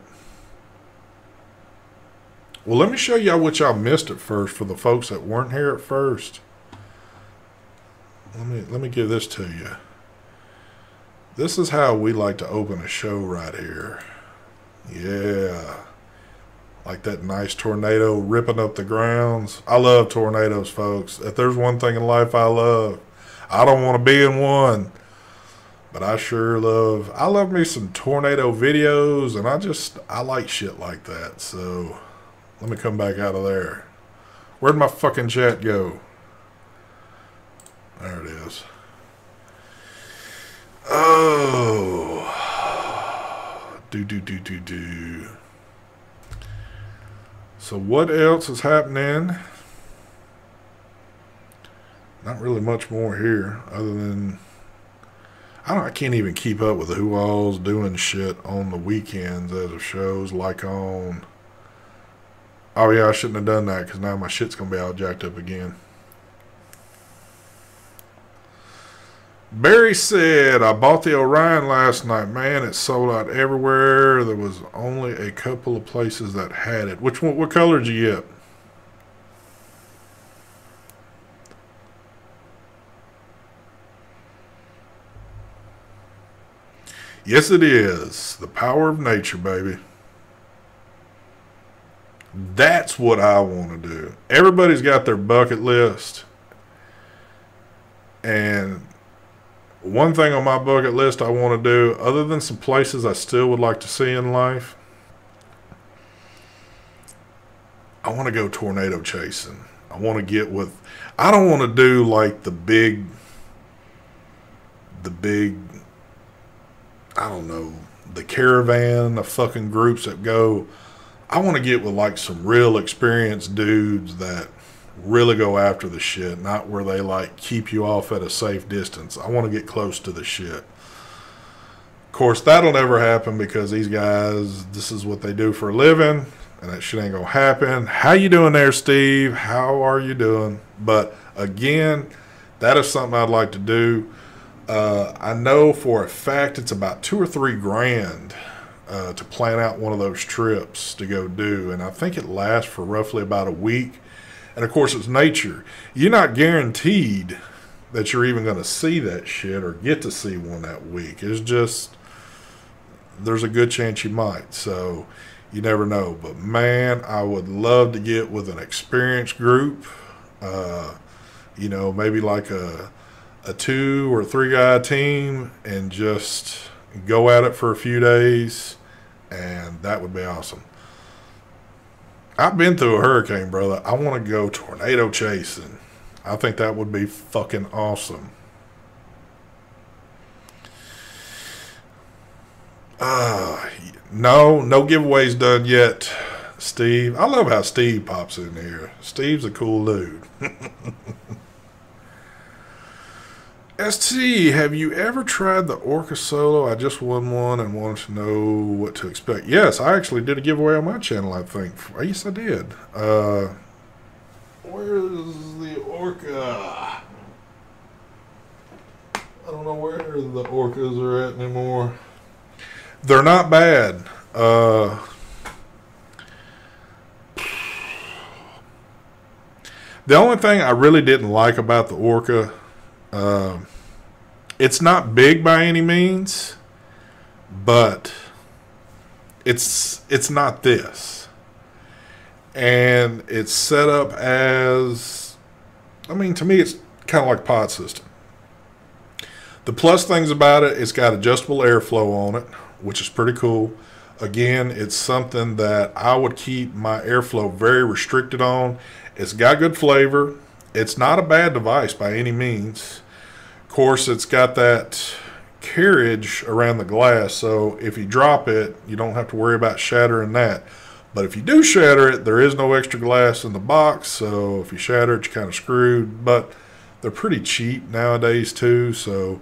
Well, let me show y'all what y'all missed at first for the folks that weren't here at first. Let me give this to you. This is how we like to open a show right here. Yeah. Like that nice tornado ripping up the grounds. I love tornadoes, folks. If there's one thing in life I love, I don't want to be in one. But I love me some tornado videos, and I like shit like that. So let me come back out of there. Where'd my fucking chat go? There it is. Oh. Do. So what else is happening? Not really much more here other than I can't even keep up with who all's doing shit on the weekends as of shows like on. Oh yeah, I shouldn't have done that because now my shit's gonna be all jacked up again. Barry said, I bought the Orion last night. Man, it sold out everywhere. There was only a couple of places that had it. Which one? What color did you get? Yes, it is. The power of nature, baby. That's what I want to do. Everybody's got their bucket list. And one thing on my bucket list I want to do, other than some places I still would like to see in life, I want to go tornado chasing. I want to get with, I don't want to do like the big, I don't know, the caravan of fucking groups that go. I want to get with like some real experienced dudes that really go after the shit, not where they like keep you off at a safe distance. I want to get close to the shit. Of course, that'll never happen because these guys, this is what they do for a living, and that shit ain't gonna happen. How you doing there, Steve? How are you doing? But again, that is something I'd like to do. I know for a fact it's about $2 or $3 grand to plan out one of those trips to go do, and I think it lasts for roughly about a week. And of course, it's nature. You're not guaranteed that you're even going to see that shit or get to see one that week. It's just, there's a good chance you might. So you never know. But man, I would love to get with an experienced group. Maybe like a 2 or 3 guy team and just go at it for a few days. And that would be awesome. I've been through a hurricane, brother. I want to go tornado chasing. I think that would be fucking awesome. No giveaways done yet, Steve. I love how Steve pops in here. Steve's a cool dude. ST, have you ever tried the Orca Solo? I just won one and wanted to know what to expect. Yes, I actually did a giveaway on my channel, I think. Yes, I did. Where's the Orca? I don't know where the Orcas are at anymore. They're not bad. The only thing I really didn't like about the Orca, it's not big by any means, but it's not this. And it's set up as, to me, it's kind of like pod system. The plus things about it, it's got adjustable airflow on it, which is pretty cool. Again, it's something that I would keep my airflow very restricted on. It's got good flavor. It's not a bad device by any means. Of course, it's got that carriage around the glass, so if you drop it, you don't have to worry about shattering that. But if you do shatter it, there is no extra glass in the box, so if you shatter it, you're kind of screwed. But they're pretty cheap nowadays, too, so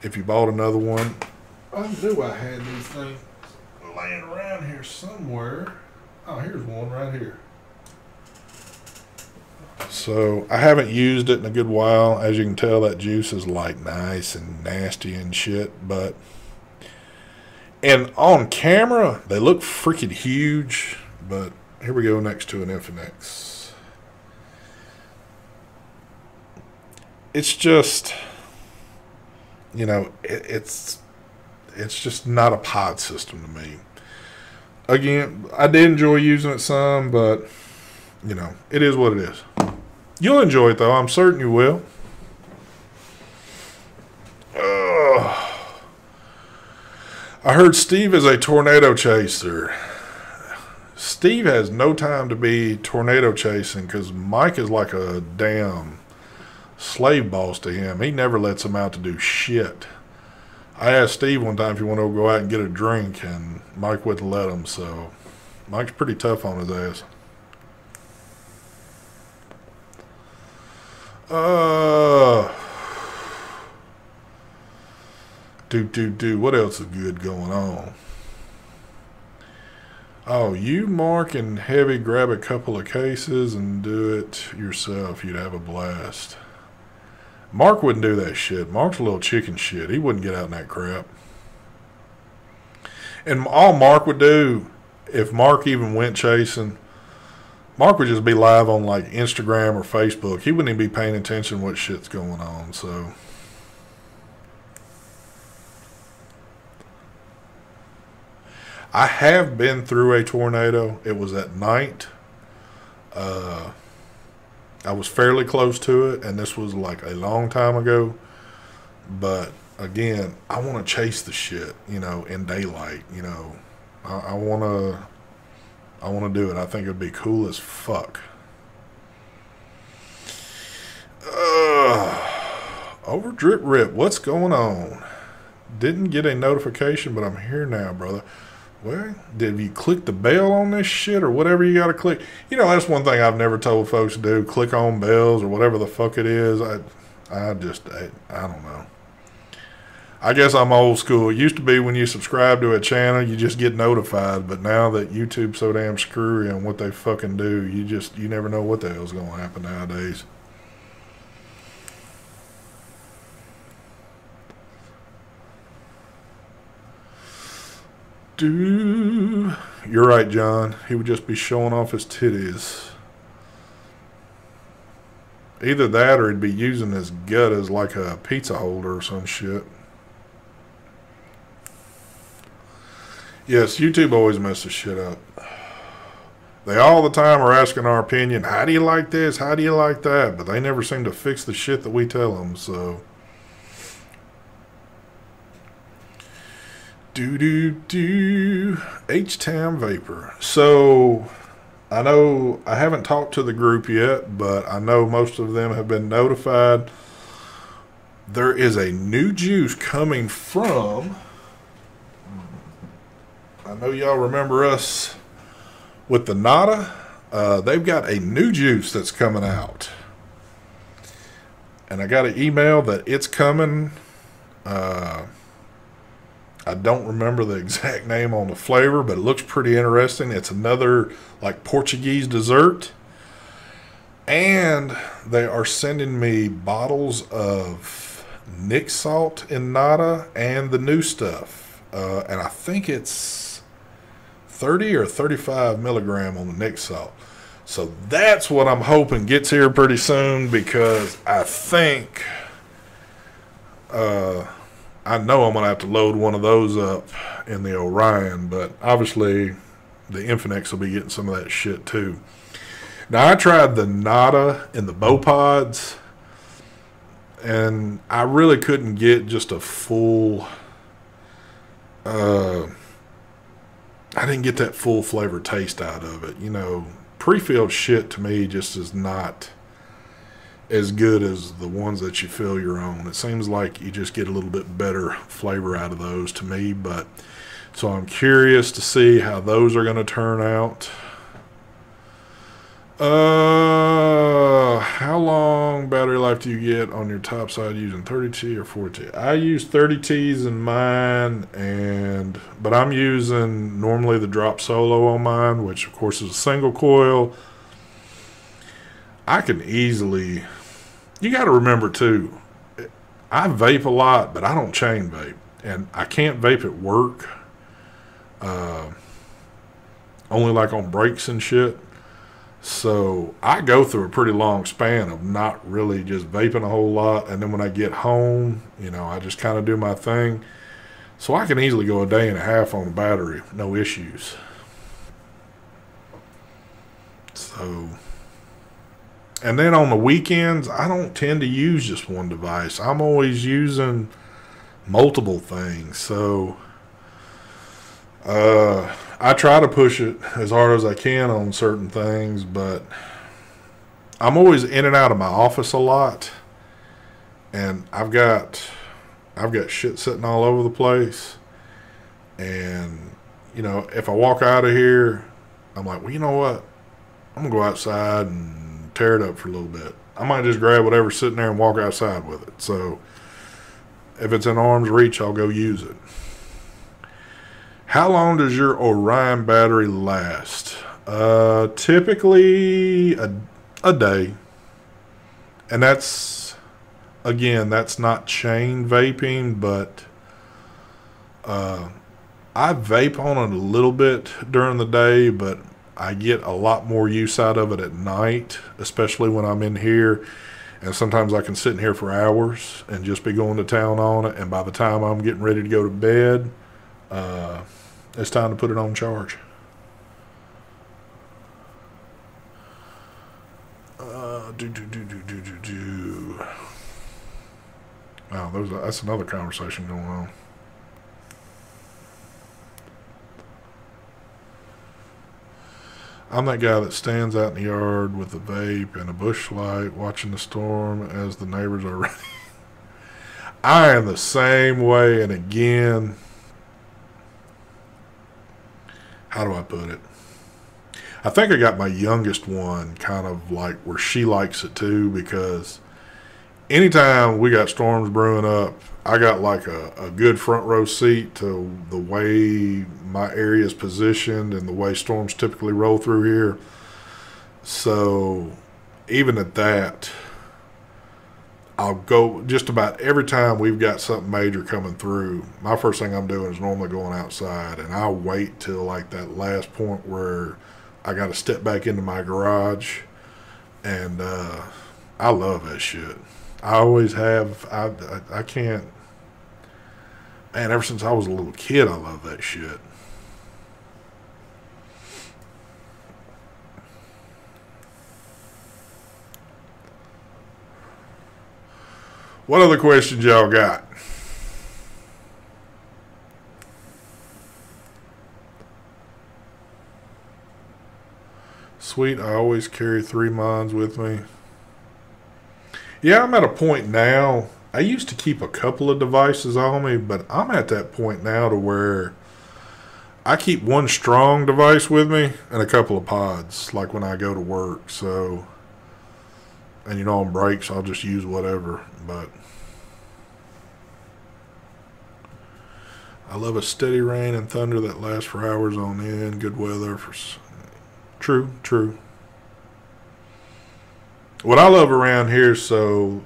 if you bought another one, I knew I had these things laying around here somewhere. Oh, here's one right here. So I haven't used it in a good while. As you can tell, that juice is like nice and nasty and shit. And on camera, they look freaking huge. But here we go next to an Infinix. It's just, you know, it's just not a pod system to me. Again, I did enjoy using it some, but, you know, it is what it is. You'll enjoy it, though. I'm certain you will. I heard Steve is a tornado chaser. Steve has no time to be tornado chasing because Mike is like a damn slave boss to him. He never lets him out to do shit. I asked Steve one time if he wanted to go out and get a drink, and Mike wouldn't let him, so Mike's pretty tough on his ass. What else is good going on? Oh, you, Mark, and Heavy grab a couple of cases and do it yourself. You'd have a blast. Mark wouldn't do that shit. Mark's a little chicken shit. He wouldn't get out in that crap. And all Mark would do, if Mark even went chasing, Mark would just be live on like Instagram or Facebook. He wouldn't even be paying attention to what shit's going on. So I have been through a tornado. It was at night. I was fairly close to it, and this was like a long time ago. But again, I want to chase the shit, you know, in daylight. You know, I want to do it. I think it'd be cool as fuck. Over drip rip. What's going on? Didn't get a notification, but I'm here now, brother. Well, did you click the bell on this shit or whatever you got to click? You know, that's one thing I've never told folks to do. Click on bells or whatever the fuck it is. I don't know. I guess I'm old school. It used to be when you subscribe to a channel, you just get notified. But now that YouTube's so damn screwy on what they fucking do, you never know what the hell's going to happen nowadays. You're right, John. He would just be showing off his titties. Either that or he'd be using his gut as like a pizza holder or some shit. Yes, YouTube always messes shit up. They all the time are asking our opinion. How do you like this? How do you like that? But they never seem to fix the shit that we tell them, so... H-Town Vapor. So, I know I haven't talked to the group yet, but I know most of them have been notified. There is a new juice coming from... I know y'all remember us with the Nada. They've got a new juice that's coming out. And I got an email that it's coming... I don't remember the exact name on the flavor, but it looks pretty interesting. It's another like Portuguese dessert. And they are sending me bottles of Nick Salt in Nada and the new stuff. And I think it's 30 or 35 milligram on the Nick Salt. So that's what I'm hoping gets here pretty soon, because I think... I know I'm going to have to load one of those up in the Orion, but obviously the Infinix will be getting some of that shit too. Now, I tried the Nada and the Bopods, and I really couldn't get just a full... I didn't get that full flavor taste out of it. You know, pre-filled shit to me just is not... as good as the ones that you fill your own. It seems like you just get a little bit better flavor out of those to me, but so I'm curious to see how those are going to turn out. How long battery life do you get on your top side using 30T or 40T? I use 30Ts in mine, but I'm using normally the Drop Solo on mine, which of course is a single coil. I can easily. You got to remember too. I vape a lot, but I don't chain vape, and I can't vape at work. Only like on breaks and shit. So I go through a pretty long span of not really just vaping a whole lot, and then when I get home, I just kind of do my thing. So I can easily go a day and a half on a battery, no issues. So, and then on the weekends, I don't tend to use just one device. I'm always using multiple things. So, I try to push it as hard as I can on certain things, but I'm always in and out of my office a lot, and I've got shit sitting all over the place. And if I walk out of here, I'm like, well, you know what? I'm gonna go outside and tear it up for a little bit. I might just grab whatever's sitting there and walk outside with it. So if it's in arm's reach, I'll go use it. How long does your Orion battery last? Typically a day. And that's not chain vaping, but I vape on it a little bit during the day, but I get a lot more use out of it at night, especially when I'm in here. And sometimes I can sit in here for hours and just be going to town on it. And by the time I'm getting ready to go to bed, it's time to put it on charge. Oh, that's another conversation going on. I'm that guy that stands out in the yard with a vape and a bush light watching the storm as the neighbors are ready. I am the same way, and again, how do I put it? I think I got my youngest one kind of like where she likes it too, because anytime we got storms brewing up, I got like a good front row seat to the way my area is positioned and the way storms typically roll through here. So even at that, I'll go just about every time we've got something major coming through. My first thing I'm doing is normally going outside, and I'll wait till like that last point where I got to step back into my garage. And I love that shit. I always have. I can't. Man, ever since I was a little kid, I love that shit. What other questions y'all got? Sweet, I always carry 3 mines with me. Yeah, I'm at a point now. I used to keep a couple of devices on me, but I'm at that point now to where I keep one strong device with me and a couple of pods, like when I go to work. So, and on breaks, I'll just use whatever. But I love a steady rain and thunder that lasts for hours on end. Good weather for. True. What I love around here, so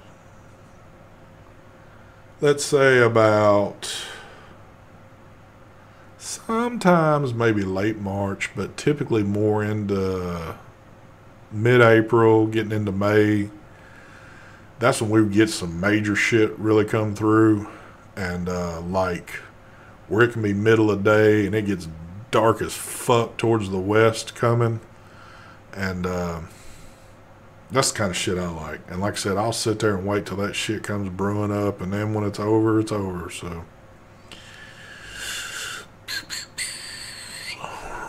let's say about sometimes maybe late March, but typically more into mid-April, getting into May. That's when we get some major shit really come through, and like where it can be middle of day and it gets dark as fuck towards the west coming, and that's the kind of shit I like. And like I said, I'll sit there and wait till that shit comes brewing up, and then when it's over, it's over. So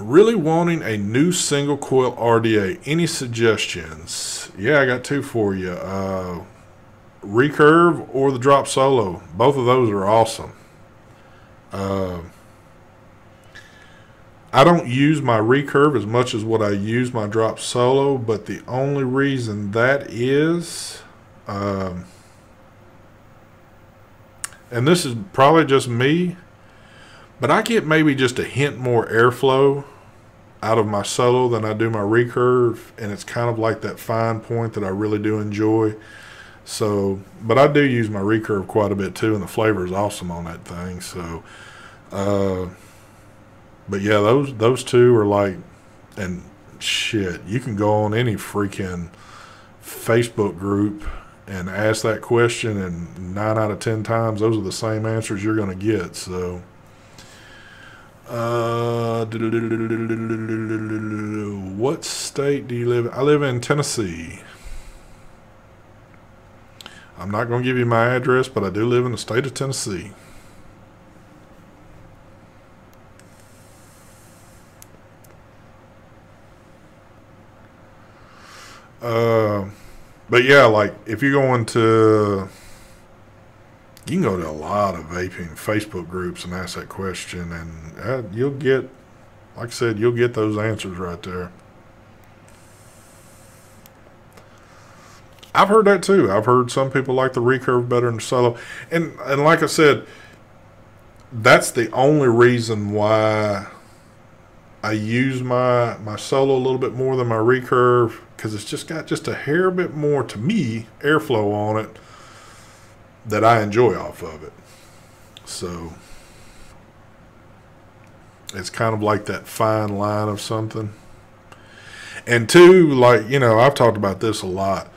really wanting a new single coil RDA. Any suggestions? Yeah, I got 2 for you. Recurve or the Drop Solo. Both of those are awesome. I don't use my Recurve as much as what I use my Drop Solo, but the only reason that is, and this is probably just me, but I get maybe just a hint more airflow out of my solo than I do my recurve, and it's kind of like that fine point that I really do enjoy. So, but I do use my recurve quite a bit too, and the flavor is awesome on that thing. So, but yeah, those two are like, and shit, you can go on any freaking Facebook group and ask that question, and 9 out of 10 times those are the same answers you're going to get. So, what state do you live in? I live in Tennessee. I'm not going to give you my address, but I do live in the state of Tennessee. But yeah, like if you go into, you can go to a lot of vaping Facebook groups and ask that question, and you'll get, like I said, you'll get those answers right there. I've heard that too. I've heard some people like the recurve better than the solo, and like I said, that's the only reason why I use my solo a little bit more than my recurve, because it's just got just a hair bit more, to me, airflow on it that I enjoy off of it. So it's kind of like that fine line of something. And two, like, you know, I've talked about this a lot.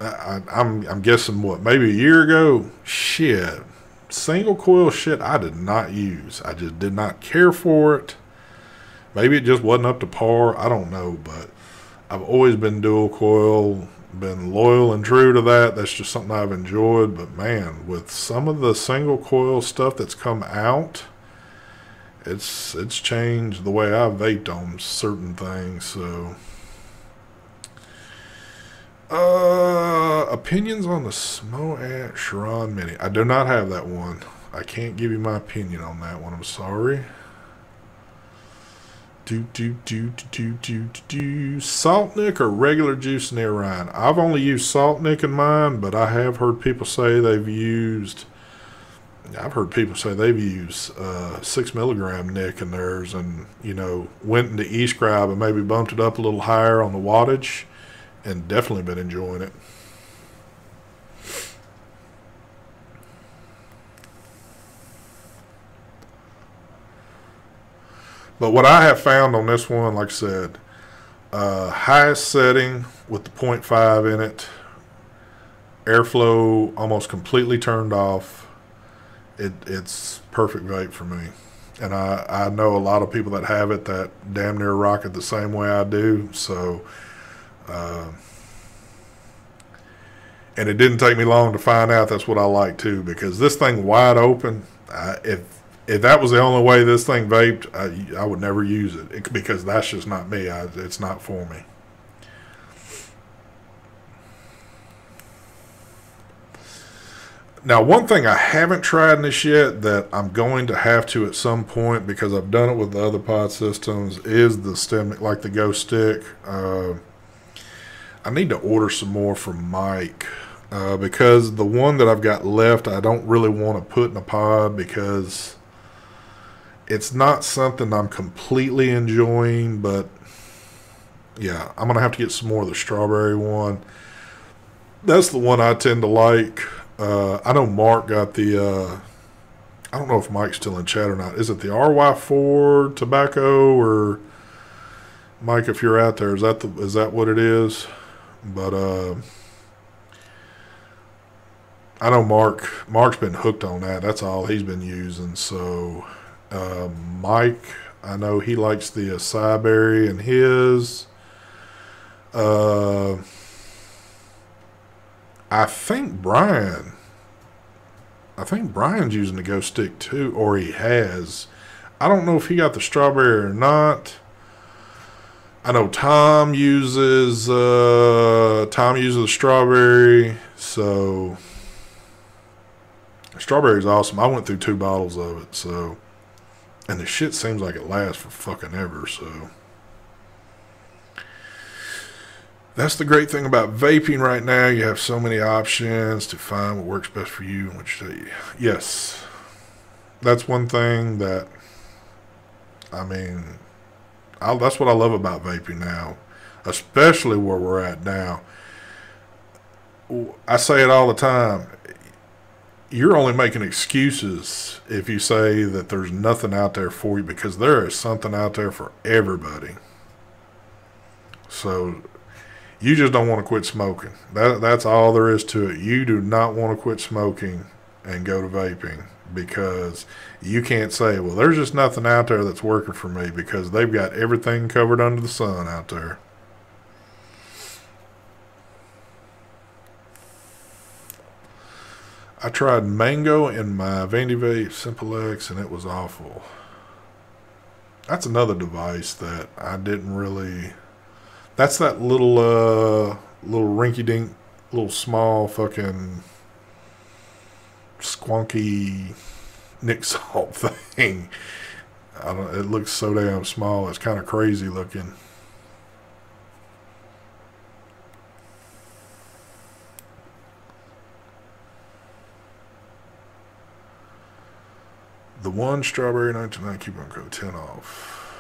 I'm guessing what, maybe a year ago, shit, single coil shit I did not use. I just did not care for it. Maybe it just wasn't up to par. I don't know, but I've always been dual coil, been loyal and true to that. That's just something I've enjoyed. But man, with some of the single coil stuff that's come out, it's changed the way I vaped on certain things. So, opinions on the Smoat Chiron Mini. I do not have that one. I can't give you my opinion on that one. I'm sorry. Salt Nick or regular juice near Ryan? I've only used Salt Nick in mine, but I have heard people say they've used 6 milligram Nick in theirs, and you know, went into E-Scribe and maybe bumped it up a little higher on the wattage, and definitely been enjoying it. But what I have found on this one, like I said, highest setting with the 0.5 in it, airflow almost completely turned off. It's perfect vape for me. And I know a lot of people that have it that damn near rock it the same way I do. So, and it didn't take me long to find out that's what I like too, because this thing wide open, if that was the only way this thing vaped, I would never use it, because that's just not me. It's not for me. Now, one thing I haven't tried in this yet that I'm going to have to at some point, because I've done it with the other pod systems, is the stem, like the Go Stick. I need to order some more from Mike, because the one that I've got left, I don't really want to put in a pod, because it's not something I'm completely enjoying. But yeah, I'm going to have to get some more of the strawberry one. That's the one I tend to like. I know Mark got the, I don't know if Mike's still in chat or not. Is it the RY4 tobacco, or Mike, if you're out there, is that what it is? But I know Mark's been hooked on that. That's all he's been using. So Mike, I know he likes the acai berry in his. I think Brian's using the Go Stick too, or he has. I don't know if he got the strawberry or not. I know Tom uses the strawberry, so strawberry's awesome. I went through 2 bottles of it, so, and the shit seems like it lasts for fucking ever, so. That's the great thing about vaping right now. You have so many options to find what works best for you and what you say. Yes, that's one thing that I mean, that's what I love about vaping now, especially where we're at now. I say it all the time. You're only making excuses if you say that there's nothing out there for you, because there is something out there for everybody. So you just don't want to quit smoking. That's all there is to it. You do not want to quit smoking and go to vaping, because you can't say, well, there's just nothing out there that's working for me, because they've got everything covered under the sun out there. I tried mango in my Vandy Vape Simple X, and it was awful. That's another device that I didn't really... That's that little rinky-dink, little small fucking squonky Nick Salt thing. It looks so damn small. It's kind of crazy looking. The one strawberry 99 coupon code 10 off.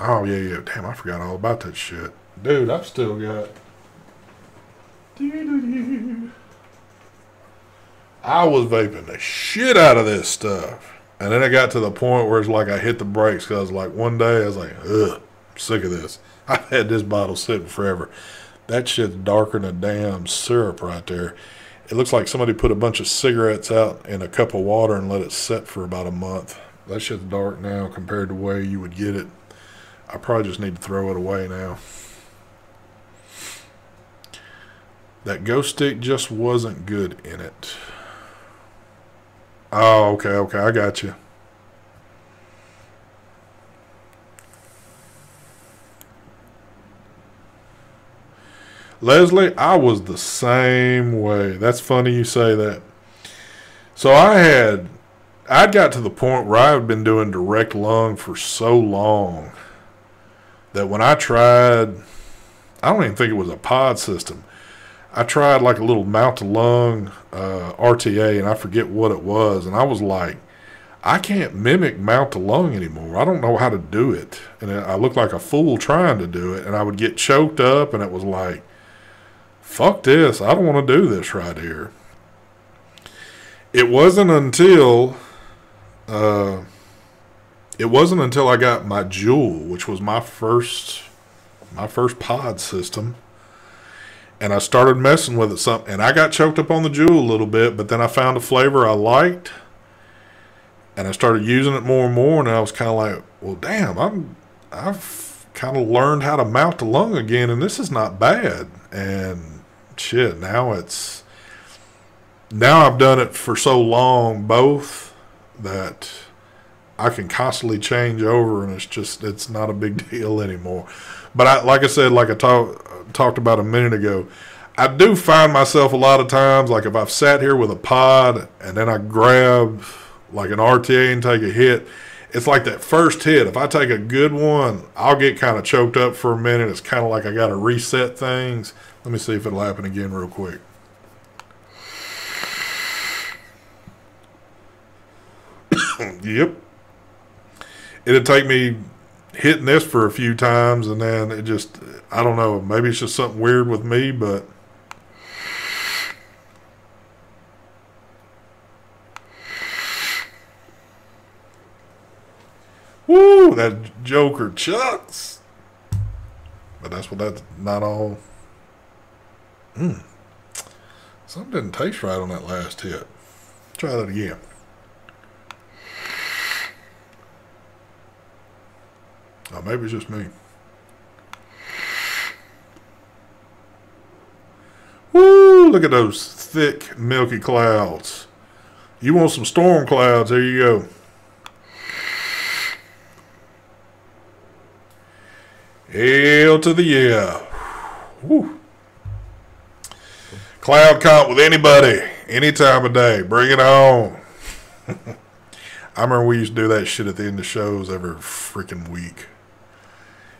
Oh, yeah. Damn, I forgot all about that shit. Dude, I've still got... I was vaping the shit out of this stuff. And then I got to the point where it's like I hit the brakes, because I was like, one day I was like, ugh, I'm sick of this. I've had this bottle sitting forever. That shit's darker than a damn syrup right there. It looks like somebody put a bunch of cigarettes out in a cup of water and let it set for about a month. That shit's dark now compared to the way you would get it. I probably just need to throw it away now. That ghost stick just wasn't good in it. Oh, okay, I got you. Leslie, I was the same way. That's funny you say that. So I'd got to the point where I had been doing direct lung for so long that when I tried, I don't even think it was a pod system. I tried like a little mouth to lung RTA, and I forget what it was, and I was like, I can't mimic mouth to lung anymore. I don't know how to do it, and I looked like a fool trying to do it, and I would get choked up, and it was like, fuck this, I don't want to do this right here. It wasn't until I got my Juul, which was my first pod system, and I started messing with it some, and I got choked up on the Juul a little bit, but then I found a flavor I liked, and I started using it more and more, and I was kind of like, well, damn, I've kind of learned how to mount the lung again, and this is not bad. And shit, now I've done it for so long, both, that I can constantly change over, and it's not a big deal anymore. But like I said, like I talked about a minute ago, I do find myself a lot of times, like if I've sat here with a pod and then I grab like an RTA and take a hit, it's like that first hit. If I take a good one, I'll get kind of choked up for a minute. It's kind of like I got to reset things. Let me see if it'll happen again real quick. Yep. It'd take me hitting this for a few times, and then it just, I don't know, maybe it's just something weird with me, but woo, that Joker chucks. But that's not all. Something didn't taste right on that last hit. Try that again. Oh, maybe it's just me. Woo! Look at those thick, milky clouds. You want some storm clouds? There you go. Hell to the yeah. Woo. Cloud comp with anybody, any time of day. Bring it on. I remember we used to do that shit at the end of shows every freaking week.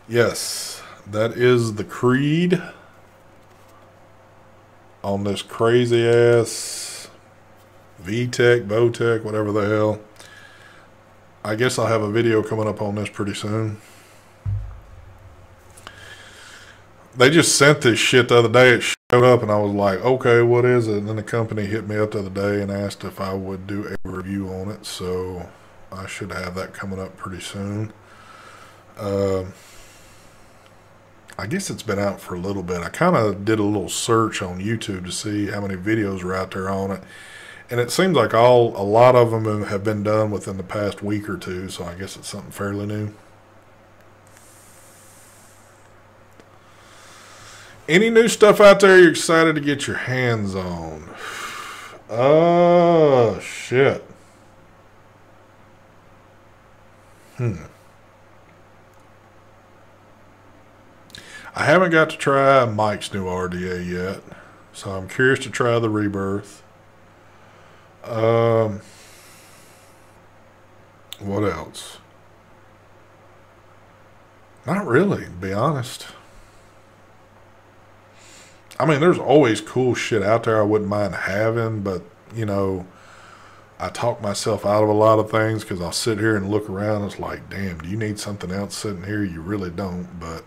Yes, that is the Creed on this crazy ass VTech, Bowtech, whatever the hell. I guess I'll have a video coming up on this pretty soon. They just sent this shit the other day. It showed up and I was like, okay, what is it? And then the company hit me up the other day and asked if I would do a review on it. So I should have that coming up pretty soon. I guess it's been out for a little bit. I kind of did a little search on YouTube to see how many videos are out there on it. And it seems like a lot of them have been done within the past week or two. So I guess it's something fairly new. Any new stuff out there you're excited to get your hands on? Oh, shit. I haven't got to try Mike's new RDA yet, so I'm curious to try the Rebirth. What else? Not really, to be honest. I mean, there's always cool shit out there I wouldn't mind having, but, you know, I talk myself out of a lot of things because I'll sit here and look around and it's like, damn, do you need something else sitting here? You really don't, but,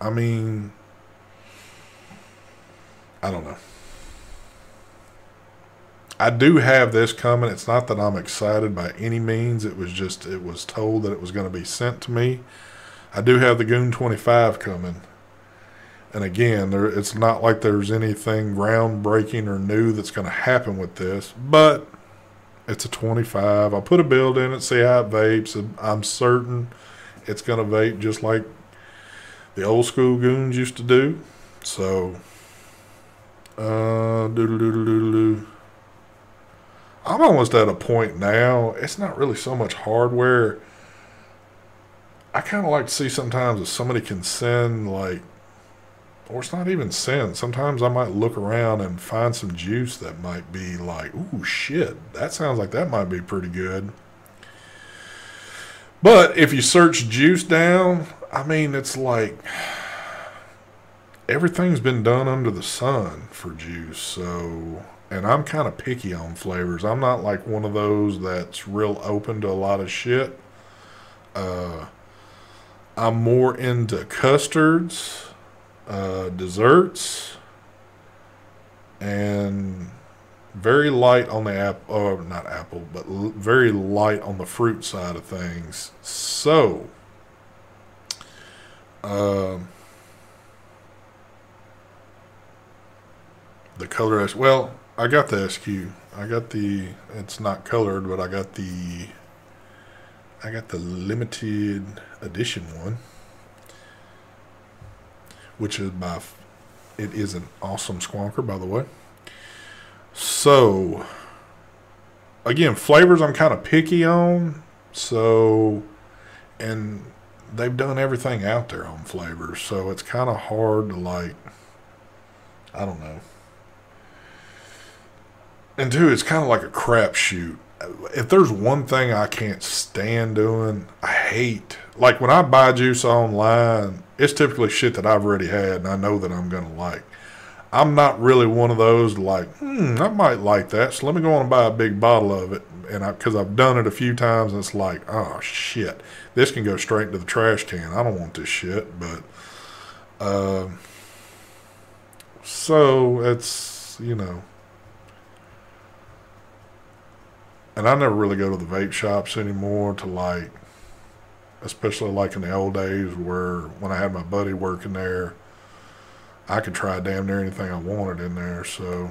I mean, I don't know. I do have this coming. It's not that I'm excited by any means. It was told that it was going to be sent to me. I do have the Goon 25 coming. And again, it's not like there's anything groundbreaking or new that's going to happen with this, but it's a 25. I'll put a build in it, see how it vapes. And I'm certain it's going to vape just like the old school Goons used to do. So, I'm almost at a point now. It's not really so much hardware. I kind of like to see sometimes if somebody can send like, or it's not even send. Sometimes I might look around and find some juice that might be like, ooh, shit, that sounds like that might be pretty good. But if you search juice down, I mean, it's like everything's been done under the sun for juice. So, and I'm kind of picky on flavors. I'm not like one of those that's real open to a lot of shit. I'm more into custards, desserts, and very light on the very light on the fruit side of things. So, the color, well, I got the SQ. It's not colored, but I got the limited edition one, which is it is an awesome squonker, by the way. So, again, flavors I'm kind of picky on. So, and they've done everything out there on flavors. So, it's kind of hard to like, I don't know. And two, it's kind of like a crapshoot. If there's one thing I can't stand doing, I hate, like when I buy juice online, it's typically shit that I've already had and I know that I'm going to like. I'm not really one of those like, I might like that, so let me go on and buy a big bottle of it. And because I've done it a few times, and it's like, oh shit, this can go straight into the trash can. I don't want this shit. But so it's, you know. And I never really go to the vape shops anymore to like, especially like in the old days where when I had my buddy working there, I could try damn near anything I wanted in there. So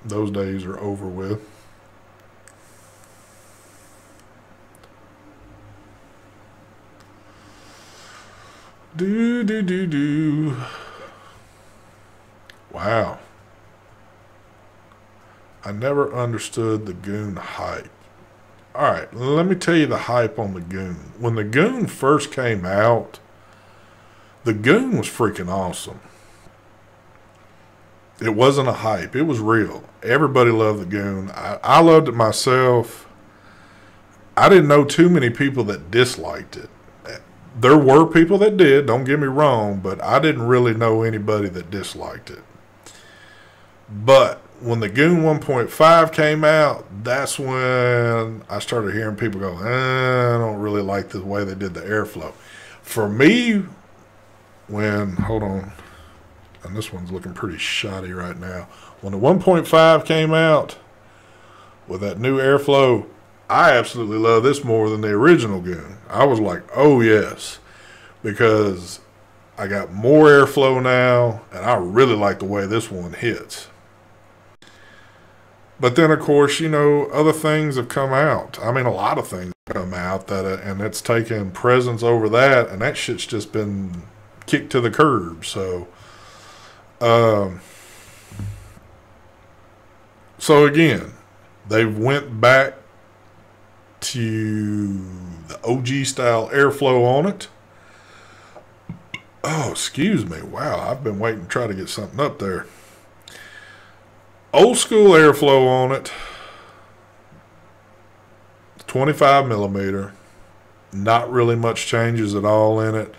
those days are over with. Wow. I never understood the Goon hype. Alright, let me tell you the hype on the Goon. When the Goon first came out, the Goon was freaking awesome. It wasn't a hype. It was real. Everybody loved the Goon. I loved it myself. I didn't know too many people that disliked it. There were people that did, don't get me wrong, but I didn't really know anybody that disliked it. But when the Goon 1.5 came out, that's when I started hearing people go, I don't really like the way they did the airflow. For me, hold on, and this one's looking pretty shoddy right now. When the 1.5 came out with that new airflow, I absolutely love this more than the original Goon. I was like, oh yes, because I got more airflow now, and I really like the way this one hits. But then, of course, other things have come out. I mean, a lot of things have come out and it's taken precedence over that, and that shit's just been kicked to the curb. So, again, they went back to the OG style airflow on it. Oh, excuse me. Wow, I've been waiting to try to get something up there. Old school airflow on it. 25 millimeter. Not really much changes at all in it.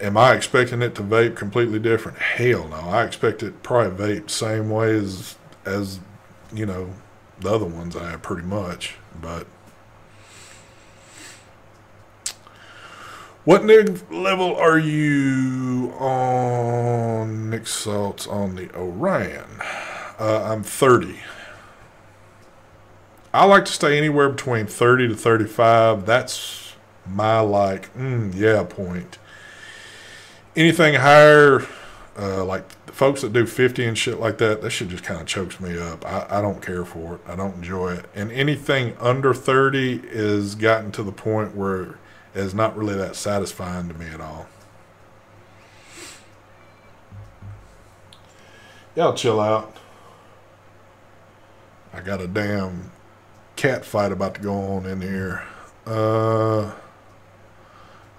Am I expecting it to vape completely different? Hell no. I expect it probably vape same way as the other ones I have pretty much. But what level are you on Nick Salts on the Orion? I'm 30. I like to stay anywhere between 30 to 35. That's my point. Anything higher, like the folks that do 50 and shit like that shit just kind of chokes me up. I don't care for it. I don't enjoy it. And anything under 30 is gotten to the point where it's not really that satisfying to me at all. Y'all chill out. I got a damn cat fight about to go on in here. I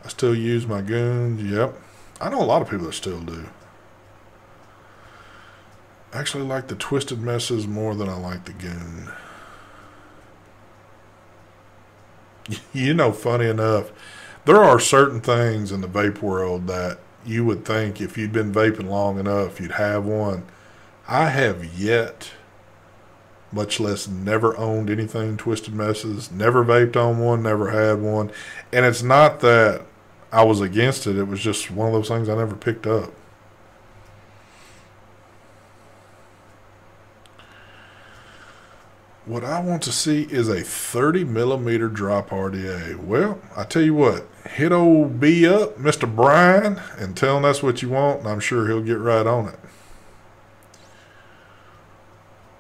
still use my Goons. Yep. I know a lot of people that still do. I actually like the Twisted Messes more than I like the Goon. Funny enough, there are certain things in the vape world that you would think if you'd been vaping long enough, you'd have one. I have yet, much less never owned anything Twisted Messes, never vaped on one, never had one. And it's not that I was against it. It was just one of those things I never picked up. What I want to see is a 30 millimeter drop RDA. Well, I tell you what, hit old B up, Mr. Brian, and tell him that's what you want, and I'm sure he'll get right on it.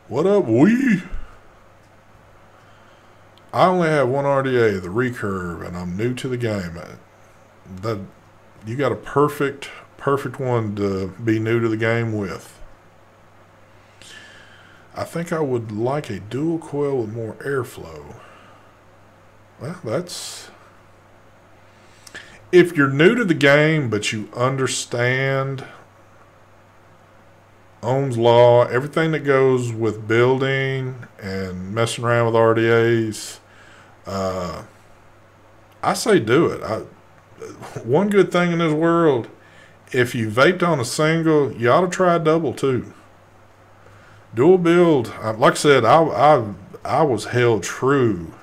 What up, wee? I only have one RDA, the Recurve, and I'm new to the game. You got a perfect one to be new to the game with. I think I would like a dual coil with more airflow. Well, that's... If you're new to the game, but you understand Ohm's law, everything that goes with building and messing around with RDAs, I say do it. One good thing in this world, if you vaped on a single, you ought to try a double too. Dual build, like I said, I was held true.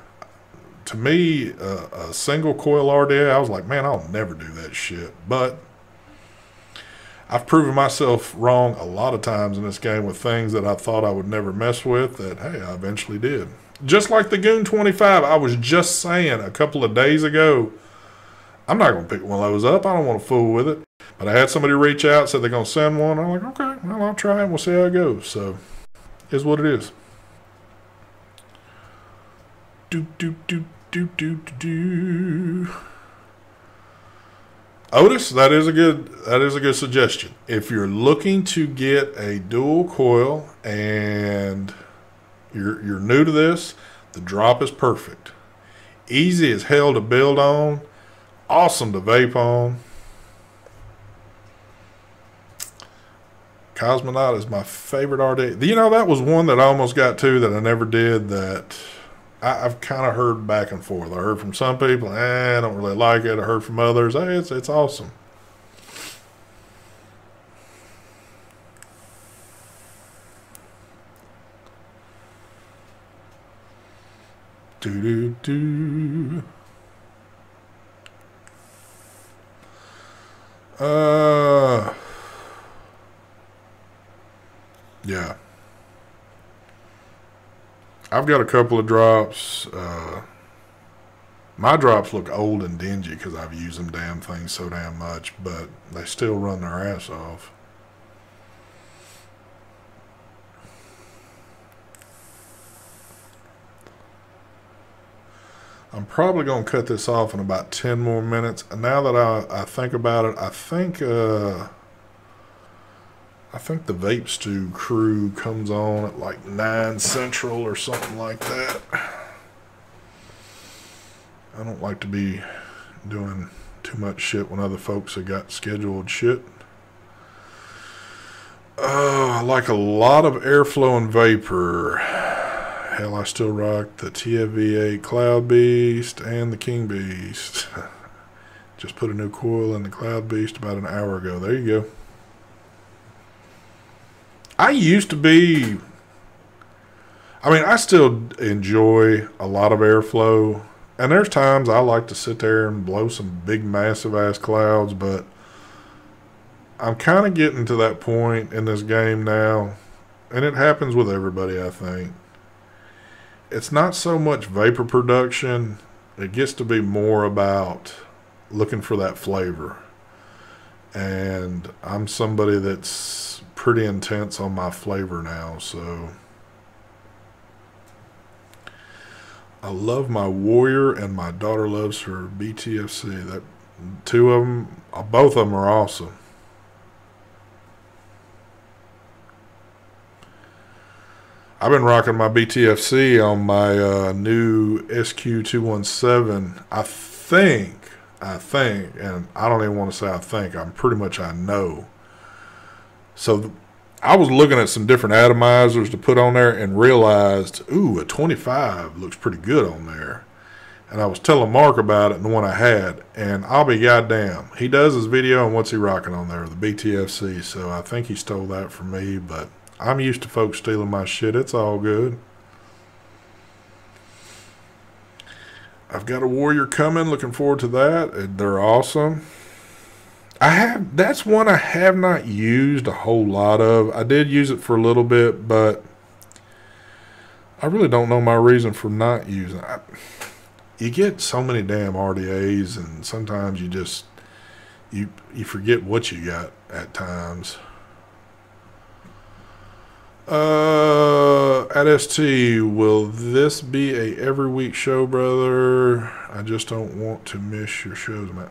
To me, a single coil RDA, I was like, man, I'll never do that shit. But I've proven myself wrong a lot of times in this game with things that I thought I would never mess with that, hey, I eventually did. Just like the Goon 25, I was just saying a couple of days ago, I'm not going to pick one of those up. I don't want to fool with it. But I had somebody reach out, said they're going to send one. I'm like, okay, well, I'll try it and we'll see how it goes. So, is what it is. Otis, that is a good suggestion. If you're looking to get a dual coil and you're new to this, the drop is perfect. Easy as hell to build on. Awesome to vape on. Cosmonaut is my favorite RD. That was one that I almost got to that I never did, that I've kind of heard back and forth. I heard from some people, I don't really like it. I heard from others, hey, it's awesome. Do do do. Yeah. I've got a couple of drops. My drops look old and dingy because I've used them damn things so damn much, but they still run their ass off. I'm probably going to cut this off in about 10 more minutes. And now that I think about it, I think the Vape Stew crew comes on at like 9 Central or something like that. I don't like to be doing too much shit when other folks have got scheduled shit. I like a lot of Airflow and Vapor. Hell, I still rock the TFV8 Cloud Beast and the King Beast. Just put a new coil in the Cloud Beast about an hour ago. There you go. I still enjoy a lot of Airflow. And there's times I like to sit there and blow some big, massive-ass clouds, but I'm kind of getting to that point in this game now, and it happens with everybody, I think. It's not so much vapor production. It gets to be more about looking for that flavor. And I'm somebody that's pretty intense on my flavor now, so I love my Warrior, and my daughter loves her BTFC. That two of them, both of them are awesome. I've been rocking my BTFC on my new SQ217. I think, and I don't even want to say I think, I know. So I was looking at some different atomizers to put on there and realized, ooh, a 25 looks pretty good on there. And I was telling Mark about it and the one I had, and I'll be goddamn. He does his video on what's he rocking on there, the BTFC, so I think he stole that from me, but I'm used to folks stealing my shit. It's all good. I've got a Warrior coming. Looking forward to that. They're awesome. That's one I have not used a whole lot of. I did use it for a little bit, but I really don't know my reason for not using it. You get so many damn RDAs, and sometimes you forget what you got at times. At ST, will this be a every week show, brother? I just don't want to miss your shows, man.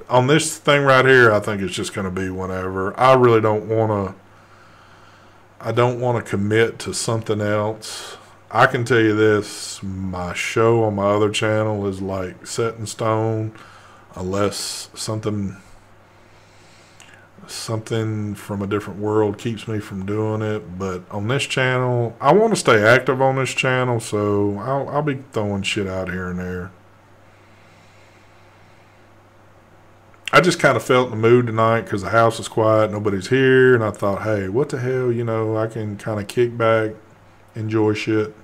On this thing right here, I think it's just going to be whenever. I really don't want to commit to something else. I can tell you this, my show on my other channel is like set in stone, unless something from a different world keeps me from doing it. But on this channel, I want to stay active on this channel, so I'll be throwing shit out here and there. I just kind of felt in the mood tonight because the house is quiet, nobody's here, and I thought, hey, what the hell, I can kind of kick back, enjoy shit.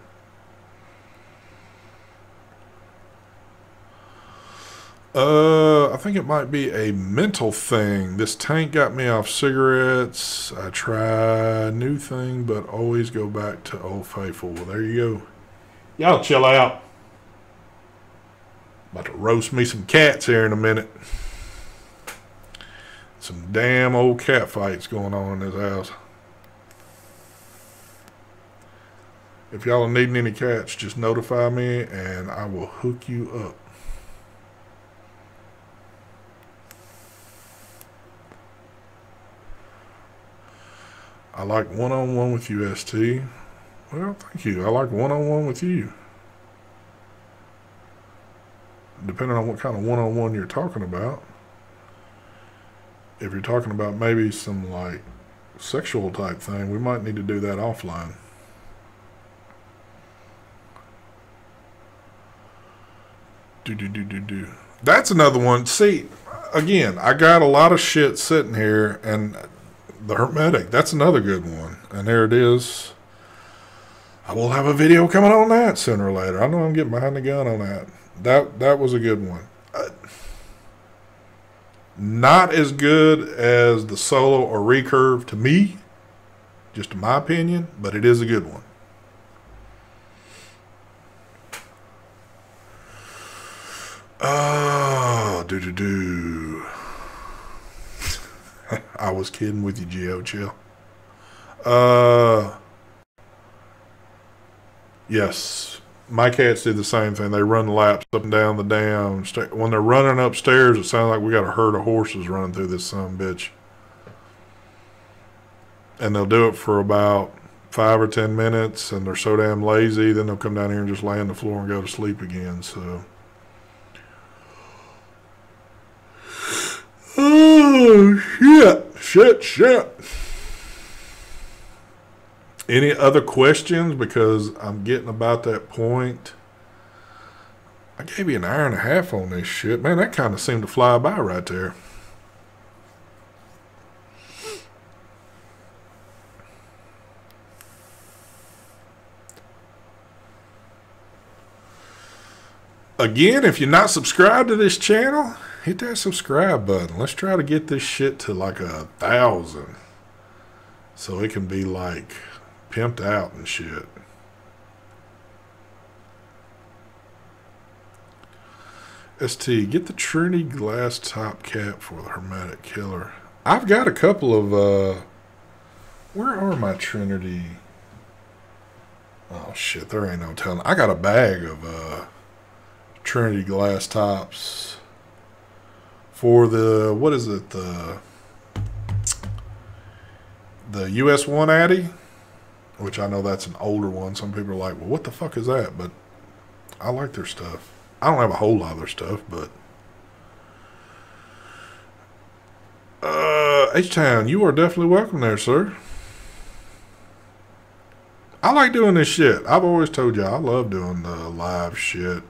I think it might be a mental thing. This tank got me off cigarettes. I try new thing, but always go back to Old Faithful. Well, there you go. Y'all chill out. About to roast me some cats here in a minute. Some damn old cat fights going on in this house. If y'all are needing any cats, just notify me and I will hook you up. I like one-on-one with you, ST. Well, thank you. I like one-on-one with you. Depending on what kind of one-on-one you're talking about. If you're talking about maybe some, like, sexual type thing, we might need to do that offline. Do. That's another one. See, again, I got a lot of shit sitting here, and the Hermetic, that's another good one. And there it is. I will have a video coming on that sooner or later. I know I'm getting behind the gun on that. That was a good one. Not as good as the solo or recurve to me, just in my opinion, but it is a good one. Oh, I was kidding with you, Geo. Chill. Yes. My cats did the same thing. They run laps up and down the damn when they're running upstairs, it sounds like we got a herd of horses running through this son bitch. And they'll do it for about 5 or 10 minutes, and they're so damn lazy, then they'll come down here and just lay on the floor and go to sleep again, so. Oh, shit. Any other questions? Because I'm getting about that point. I gave you an hour and a half on this shit. Man, that kind of seemed to fly by right there. Again, if you're not subscribed to this channel, hit that subscribe button. Let's try to get this shit to like 1,000. So it can be like pimped out and shit. ST, get the Trinity glass top cap for the Hermetic Killer. I've got a couple of, where are my Trinity? Oh shit, there ain't no telling. I got a bag of, Trinity glass tops for the, what is it, the US 1 Addy, which I know that's an older one. Some people are like, well, what the fuck is that? But I like their stuff. I don't have a whole lot of their stuff, but H-Town, you are definitely welcome there, sir. I like doing this shit. I've always told you I love doing the live shit.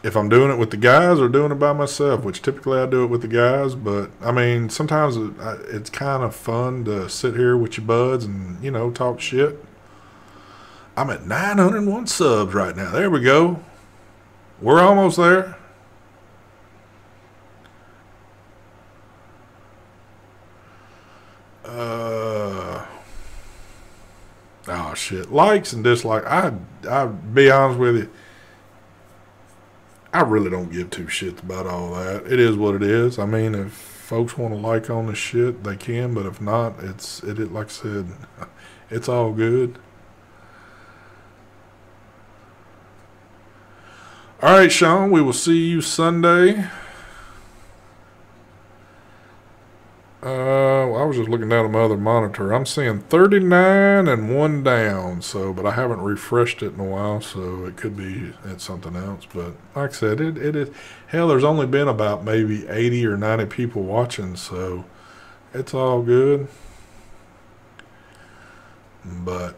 If I'm doing it with the guys or doing it by myself, which typically I do it with the guys, but I mean, sometimes it's kind of fun to sit here with your buds and, you know, talk shit. I'm at 901 subs right now. There we go. We're almost there. Oh shit. Likes and dislikes. I'll be honest with you. I really don't give two shits about all that. It is what it is. I mean, if folks want to like on the shit, they can, but if not, it like I said, it's all good. All right, Sean, we will see you Sunday. I was just looking down at my other monitor. I'm seeing 39 and 1 down, but I haven't refreshed it in a while, so it could be it's something else. But like I said, it is. Hell, there's only been about maybe 80 or 90 people watching, so it's all good. But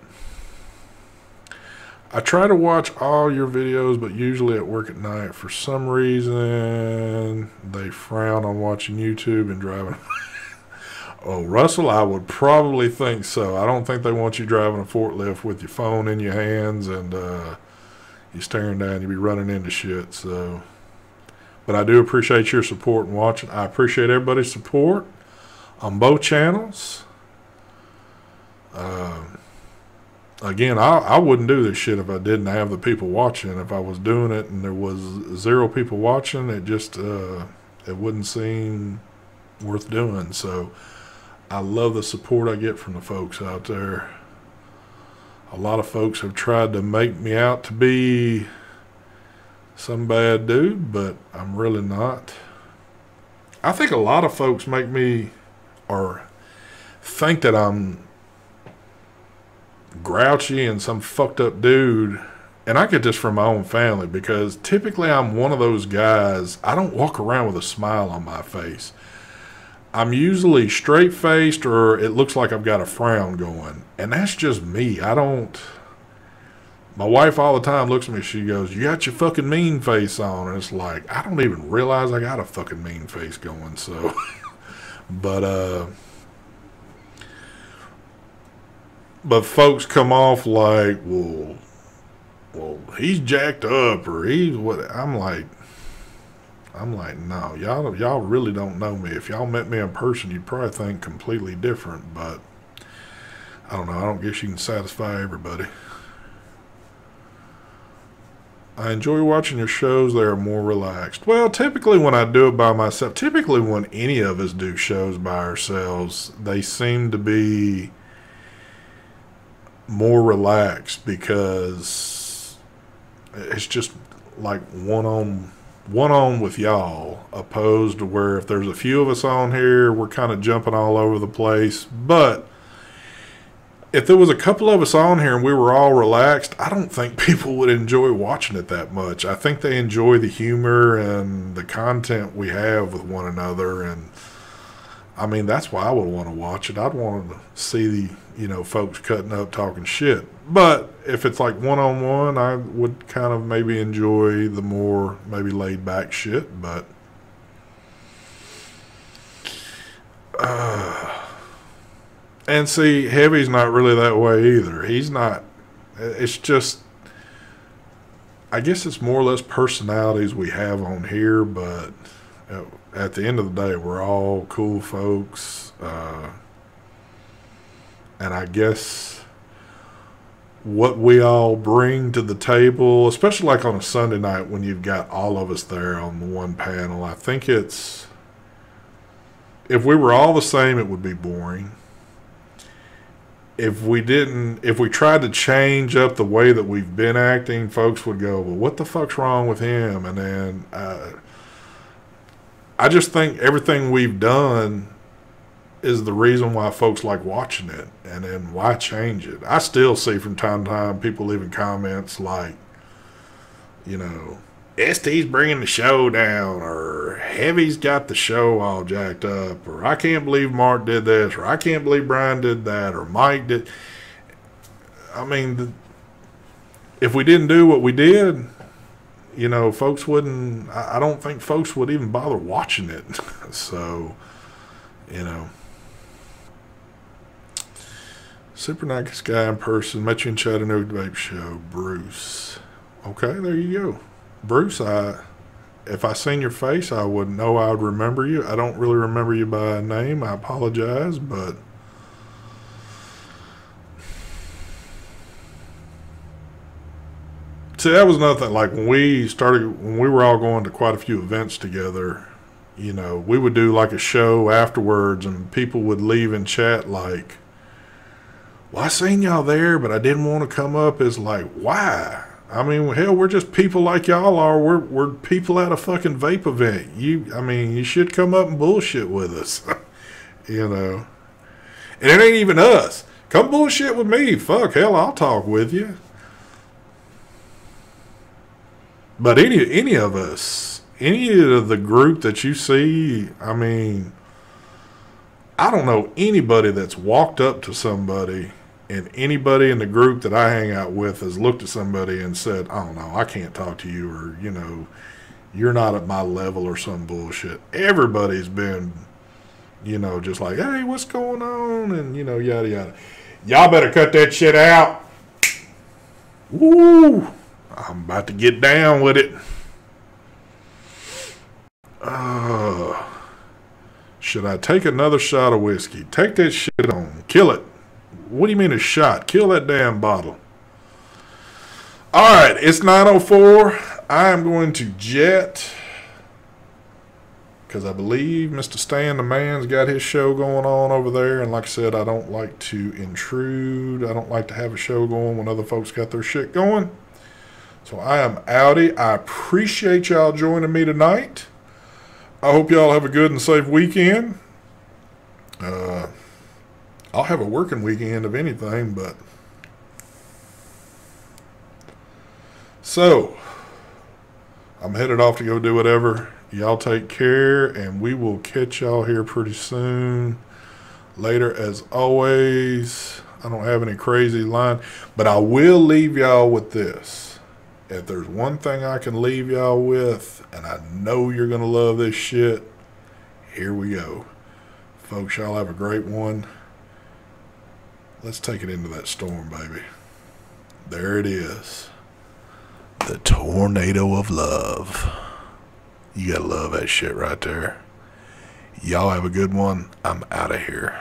I try to watch all your videos, but usually at work at night. For some reason, they frown on watching YouTube and driving. Oh, Russell, I would probably think so. I don't think they want you driving a forklift with your phone in your hands and you staring down. You'd be running into shit. So, but I do appreciate your support and watching. I appreciate everybody's support on both channels. Again, I wouldn't do this shit if I didn't have the people watching. If I was doing it and there was 0 people watching, it just it wouldn't seem worth doing. So I love the support I get from the folks out there. A lot of folks have tried to make me out to be some bad dude, but I'm really not. I think a lot of folks make me or think that I'm grouchy and some fucked up dude, and I get this from my own family because typically I'm one of those guys. I don't walk around with a smile on my face. I'm usually straight faced or it looks like I've got a frown going, and that's just me. My wife all the time looks at me, she goes, you got your fucking mean face on, and it's like I don't even realize I got a fucking mean face going. So but But folks come off like, well, he's jacked up, or he's what. I'm like, no, y'all really don't know me. If y'all met me in person, you'd probably think completely different. But I don't know. I don't guess you can satisfy everybody. I enjoy watching your shows. They are more relaxed. Well, typically when I do it by myself, typically when any of us do shows by ourselves, they seem to be more relaxed because it's just like one on with y'all, opposed to where if there's a few of us on here, we're kind of jumping all over the place. But if there was a couple of us on here and we were all relaxed, I don't think people would enjoy watching it that much. I think they enjoy the humor and the content we have with one another. And I mean, that's why I would want to watch it. I'd want to see the, folks cutting up, talking shit. But if it's like one-on-one, I would kind of maybe enjoy the more maybe laid back shit. But and see, Heavy's not really that way either. He's not. It's just, I guess it's more or less personalities we have on here, but at the end of the day, we're all cool folks. And I guess what we all bring to the table, especially like on a Sunday night when you've got all of us there on the one panel, I think it's, if we were all the same, it would be boring. If we tried to change up the way that we've been acting, folks would go, well, what the fuck's wrong with him? And then I just think everything we've done is the reason why folks like watching it. And then why change it? I still see from time to time people leaving comments like, ST's bringing the show down, or Heavy's got the show all jacked up, or I can't believe Mark did this, or I can't believe Brian did that, or Mike did. I mean, if we didn't do what we did, folks wouldn't, I don't think folks would even bother watching it. So, Super nice guy in person, met you in Chattanooga Vape Show, Bruce. Okay, there you go. Bruce, if I seen your face, I would know I would remember you. I don't really remember you by name. I apologize, but see, that was nothing. Like when we were all going to quite a few events together, we would do like a show afterwards, and people would leave in chat like, well, I seen y'all there, but I didn't want to come up. It's like, why? I mean, hell, we're just people like y'all are. We're people at a fucking vape event. You should come up and bullshit with us, And it ain't even us. Come bullshit with me. Fuck, hell, I'll talk with you. But any of us, any of the group that you see, I mean, I don't know anybody that's walked up to somebody, and anybody in the group that I hang out with has looked at somebody and said, I don't know, I can't talk to you, or, you're not at my level or some bullshit. Everybody's been, just like, hey, what's going on? And, yada, yada. Y'all better cut that shit out. Woo! I'm about to get down with it. Should I take another shot of whiskey? Take that shit on. Kill it. What do you mean a shot? Kill that damn bottle. Alright, it's 9:04. I am going to jet, because I believe Mr. Stan the Man's got his show going on over there. And like I said, I don't like to intrude. I don't like to have a show going when other folks got their shit going. So I am outie. I appreciate y'all joining me tonight. I hope y'all have a good and safe weekend. I'll have a working weekend of anything, but so I'm headed off to go do whatever. Y'all take care, and we will catch y'all here pretty soon. Later, as always. I don't have any crazy line, but I will leave y'all with this. If there's one thing I can leave y'all with, and I know you're going to love this shit, here we go. Folks, y'all have a great one. Let's take it into that storm, baby. There it is. The tornado of love. You gotta love that shit right there. Y'all have a good one. I'm out of here.